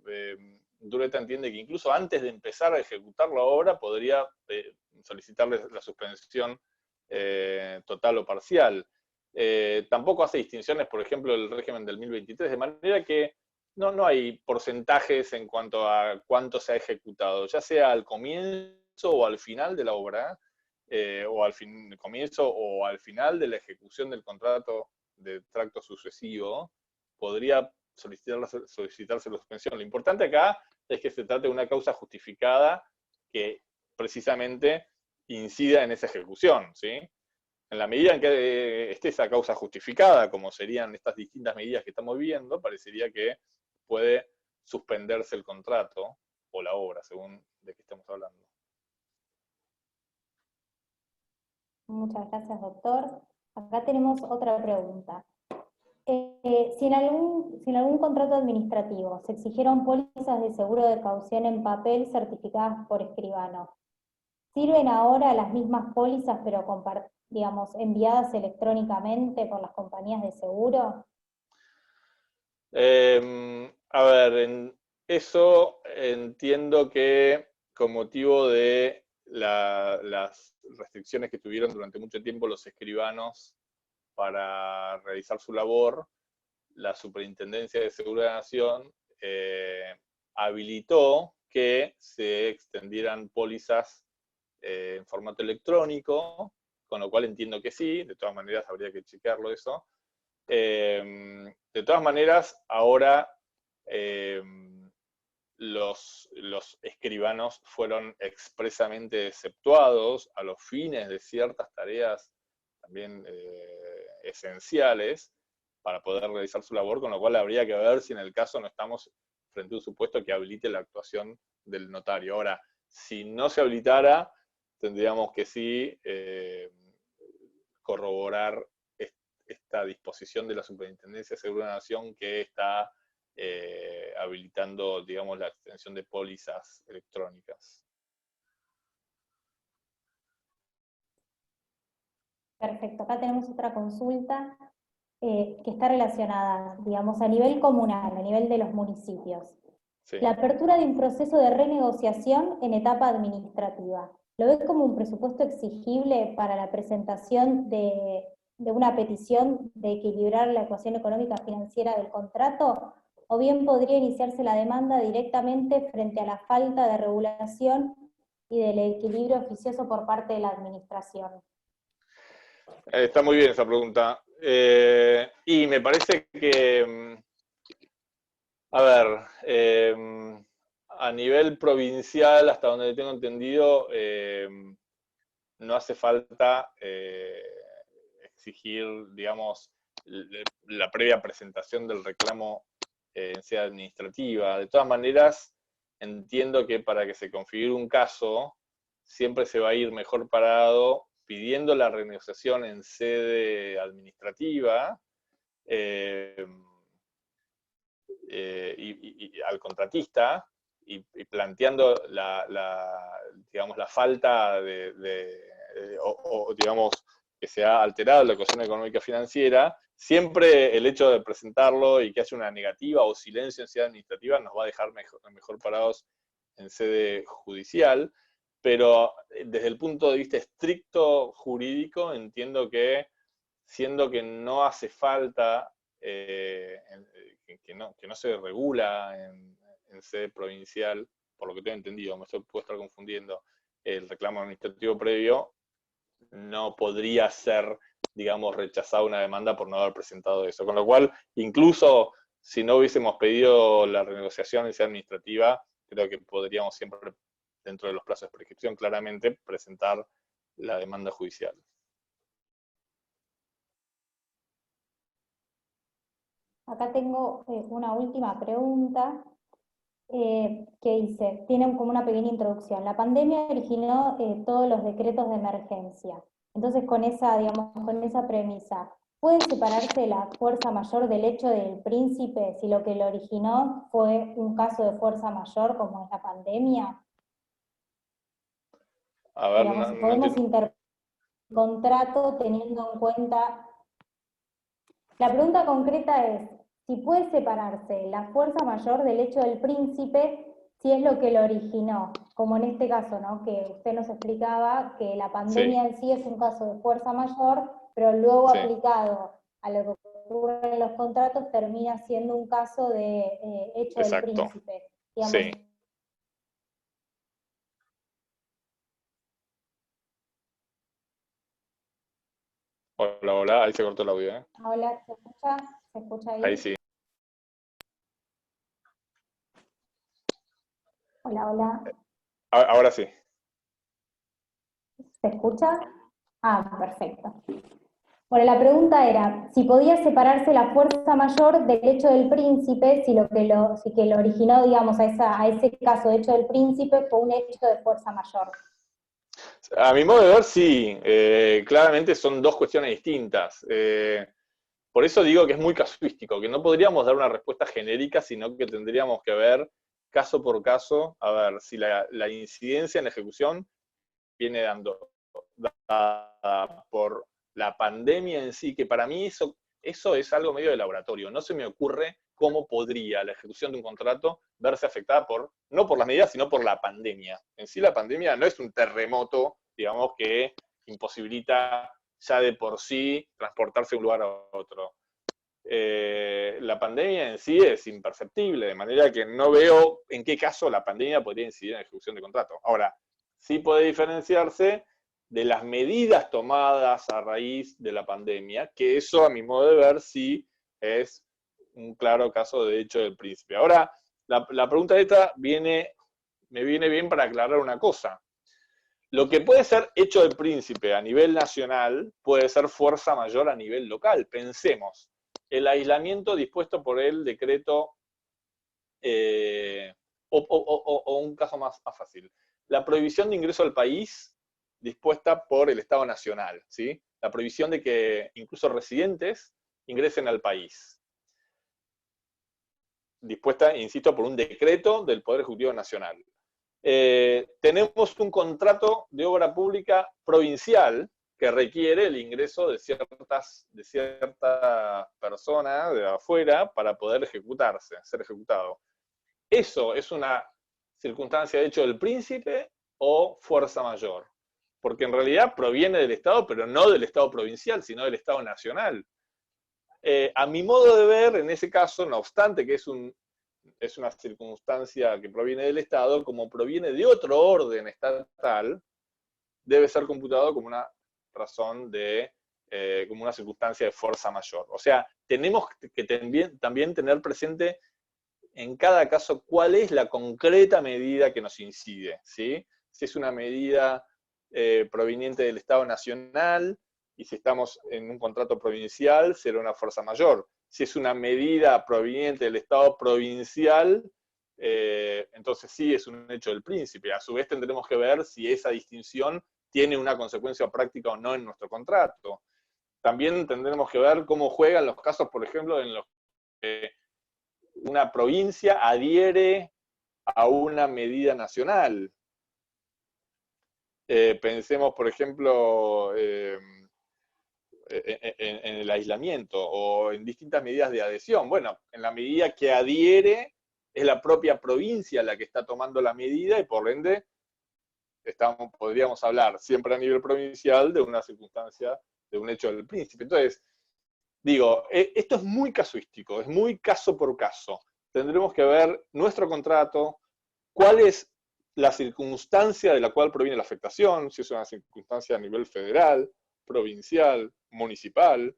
Dureta entiende que incluso antes de empezar a ejecutar la obra podría solicitarle la suspensión total o parcial. Tampoco hace distinciones, por ejemplo, el régimen del 1023, de manera que no hay porcentajes en cuanto a cuánto se ha ejecutado, ya sea al comienzo o al final de la obra, o al comienzo o al final de la ejecución del contrato de tracto sucesivo, podría solicitarse la suspensión. Lo importante acá es que se trate de una causa justificada que precisamente incida en esa ejecución, ¿sí? En la medida en que esté esa causa justificada, como serían estas distintas medidas que estamos viendo, parecería que puede suspenderse el contrato o la obra, según de qué estamos hablando. Muchas gracias, doctor. Acá tenemos otra pregunta. Si en algún contrato administrativo se exigieron pólizas de seguro de caución en papel certificadas por escribano, ¿sirven ahora las mismas pólizas pero digamos, enviadas electrónicamente por las compañías de seguro? A ver, eso entiendo que con motivo de las restricciones que tuvieron durante mucho tiempo los escribanos para realizar su labor, la Superintendencia de Seguridad de la Nación habilitó que se extendieran pólizas en formato electrónico, con lo cual entiendo que sí, de todas maneras habría que chequearlo eso. De todas maneras, ahora los escribanos fueron expresamente exceptuados a los fines de ciertas tareas también esenciales para poder realizar su labor, con lo cual habría que ver si en el caso no estamos frente a un supuesto que habilite la actuación del notario. Ahora, si no se habilitara, tendríamos que sí corroborar esta disposición de la Superintendencia de Seguridad de la Nación que está habilitando, digamos, la extensión de pólizas electrónicas. Perfecto, acá tenemos otra consulta que está relacionada, digamos, a nivel comunal, a nivel de los municipios. Sí. La apertura de un proceso de renegociación en etapa administrativa. ¿Lo ves como un presupuesto exigible para la presentación de una petición de equilibrar la ecuación económica financiera del contrato? ¿O bien podría iniciarse la demanda directamente frente a la falta de regulación y del equilibrio oficioso por parte de la administración? Está muy bien esa pregunta. Y me parece que, a ver, a nivel provincial, hasta donde tengo entendido, no hace falta exigir, digamos, la previa presentación del reclamo en sede administrativa. De todas maneras, entiendo que para que se configure un caso, siempre se va a ir mejor parado pidiendo la renegociación en sede administrativa y al contratista y planteando digamos, la falta o digamos, que se ha alterado la ecuación económica financiera, siempre el hecho de presentarlo y que haya una negativa o silencio en sede administrativa nos va a dejar mejor parados en sede judicial, pero desde el punto de vista estricto jurídico entiendo que, siendo que no hace falta, que no se regula en sede provincial por lo que tengo entendido, puedo estar confundiendo, el reclamo administrativo previo, no podría ser, digamos, rechazada una demanda por no haber presentado eso. Con lo cual, incluso si no hubiésemos pedido la renegociación en sede administrativa, creo que podríamos siempre, dentro de los plazos de prescripción, claramente presentar la demanda judicial. Acá tengo una última pregunta que dice, tienen como una pequeña introducción. La pandemia originó todos los decretos de emergencia. Entonces, con esa, digamos, con esa premisa, ¿puede separarse la fuerza mayor del hecho del príncipe si lo que lo originó fue un caso de fuerza mayor como es la pandemia? A ver, Digamos, no, si no podemos entiendo. interpretar el contrato teniendo en cuenta... La pregunta concreta es, si puede separarse la fuerza mayor del hecho del príncipe si es lo que lo originó, como en este caso, ¿no? Que usted nos explicaba que la pandemia Sí, en sí es un caso de fuerza mayor, pero luego sí, aplicado a lo que ocurre en los contratos termina siendo un caso de hecho del exacto. príncipe. Digamos, Sí. Hola, hola, ahí se cortó el audio, ¿eh? hola, ¿se escucha? ¿Se escucha Ahí ahí? sí. Hola, hola. Ahora sí. ¿Se escucha? Ah, perfecto. Bueno, la pregunta era si podía separarse la fuerza mayor del hecho del príncipe, si que lo originó, digamos, a ese caso de hecho del príncipe fue un hecho de fuerza mayor. A mi modo de ver, sí. Claramente son dos cuestiones distintas. Por eso digo que es muy casuístico, que no podríamos dar una respuesta genérica, sino que tendríamos que ver caso por caso, a ver si la incidencia en la ejecución viene dada por la pandemia en sí, que para mí eso es algo medio de laboratorio. No se me ocurre cómo podría la ejecución de un contrato verse afectada no por las medidas, sino por la pandemia. En sí la pandemia no es un terremoto, digamos, que imposibilita ya de por sí transportarse de un lugar a otro. La pandemia en sí es imperceptible, de manera que no veo en qué caso la pandemia podría incidir en la ejecución de contrato. Ahora, sí puede diferenciarse de las medidas tomadas a raíz de la pandemia, que eso a mi modo de ver sí es un claro caso de hecho del príncipe. Ahora, la pregunta esta me viene bien para aclarar una cosa. Lo que puede ser hecho del príncipe a nivel nacional puede ser fuerza mayor a nivel local. Pensemos, el aislamiento dispuesto por el decreto, o un caso más fácil, la prohibición de ingreso al país dispuesta por el Estado Nacional, ¿sí? La prohibición de que incluso residentes ingresen al país, dispuesta, insisto, por un decreto del Poder Ejecutivo Nacional. Tenemos un contrato de obra pública provincial que requiere el ingreso de cierta persona de afuera para poder ejecutarse, ser ejecutado. ¿Eso es una circunstancia de hecho del príncipe o fuerza mayor? Porque en realidad proviene del Estado, pero no del Estado provincial, sino del Estado nacional. A mi modo de ver, en ese caso, no obstante que es una circunstancia que proviene del Estado, como proviene de otro orden estatal, debe ser computado como una razón como una circunstancia de fuerza mayor. O sea, tenemos que también tener presente en cada caso cuál es la concreta medida que nos incide, ¿sí? Si es una medida proveniente del Estado Nacional, y si estamos en un contrato provincial, será una fuerza mayor. Si es una medida proveniente del Estado provincial, entonces sí es un hecho del príncipe. A su vez tendremos que ver si esa distinción tiene una consecuencia práctica o no en nuestro contrato. También tendremos que ver cómo juegan los casos, por ejemplo, en los que una provincia adhiere a una medida nacional. Pensemos, por ejemplo, en el aislamiento o en distintas medidas de adhesión. Bueno, en la medida que adhiere, es la propia provincia la que está tomando la medida y por ende podríamos hablar siempre a nivel provincial de una circunstancia, de un hecho del príncipe. Entonces, digo, esto es muy casuístico, es muy caso por caso. Tendremos que ver nuestro contrato, cuál es la circunstancia de la cual proviene la afectación, si es una circunstancia a nivel federal, provincial, municipal,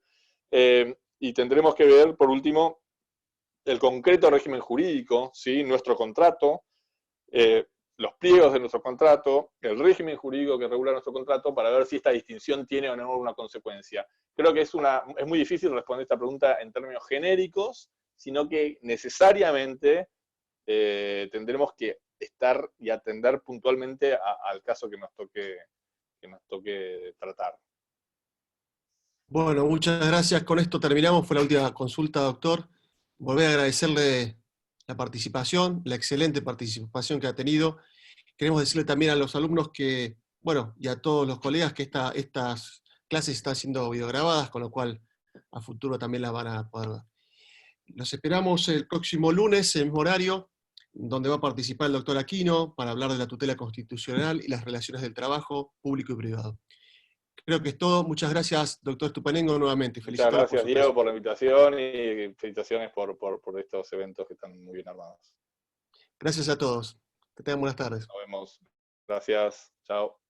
y tendremos que ver, por último, el concreto régimen jurídico, ¿sí? Nuestro contrato, los pliegos de nuestro contrato, el régimen jurídico que regula nuestro contrato, para ver si esta distinción tiene o no una consecuencia. Creo que es muy difícil responder esta pregunta en términos genéricos, sino que necesariamente tendremos que estar y atender puntualmente al caso que nos toque tratar. Bueno, muchas gracias. Con esto terminamos. Fue la última consulta, doctor. Volver a agradecerle la participación, la excelente participación que ha tenido. Queremos decirle también a los alumnos que, bueno, y a todos los colegas que estas clases están siendo videograbadas, con lo cual a futuro también las van a poder ver. Los esperamos el próximo lunes, en el mismo horario, donde va a participar el doctor Aquino para hablar de la tutela constitucional y las relaciones del trabajo público y privado. Creo que es todo. Muchas gracias, doctor Estupanengo, nuevamente. Muchas gracias, Diego, por la invitación y felicitaciones por estos eventos que están muy bien armados. Gracias a todos. Que tengan buenas tardes. Nos vemos. Gracias. Chao.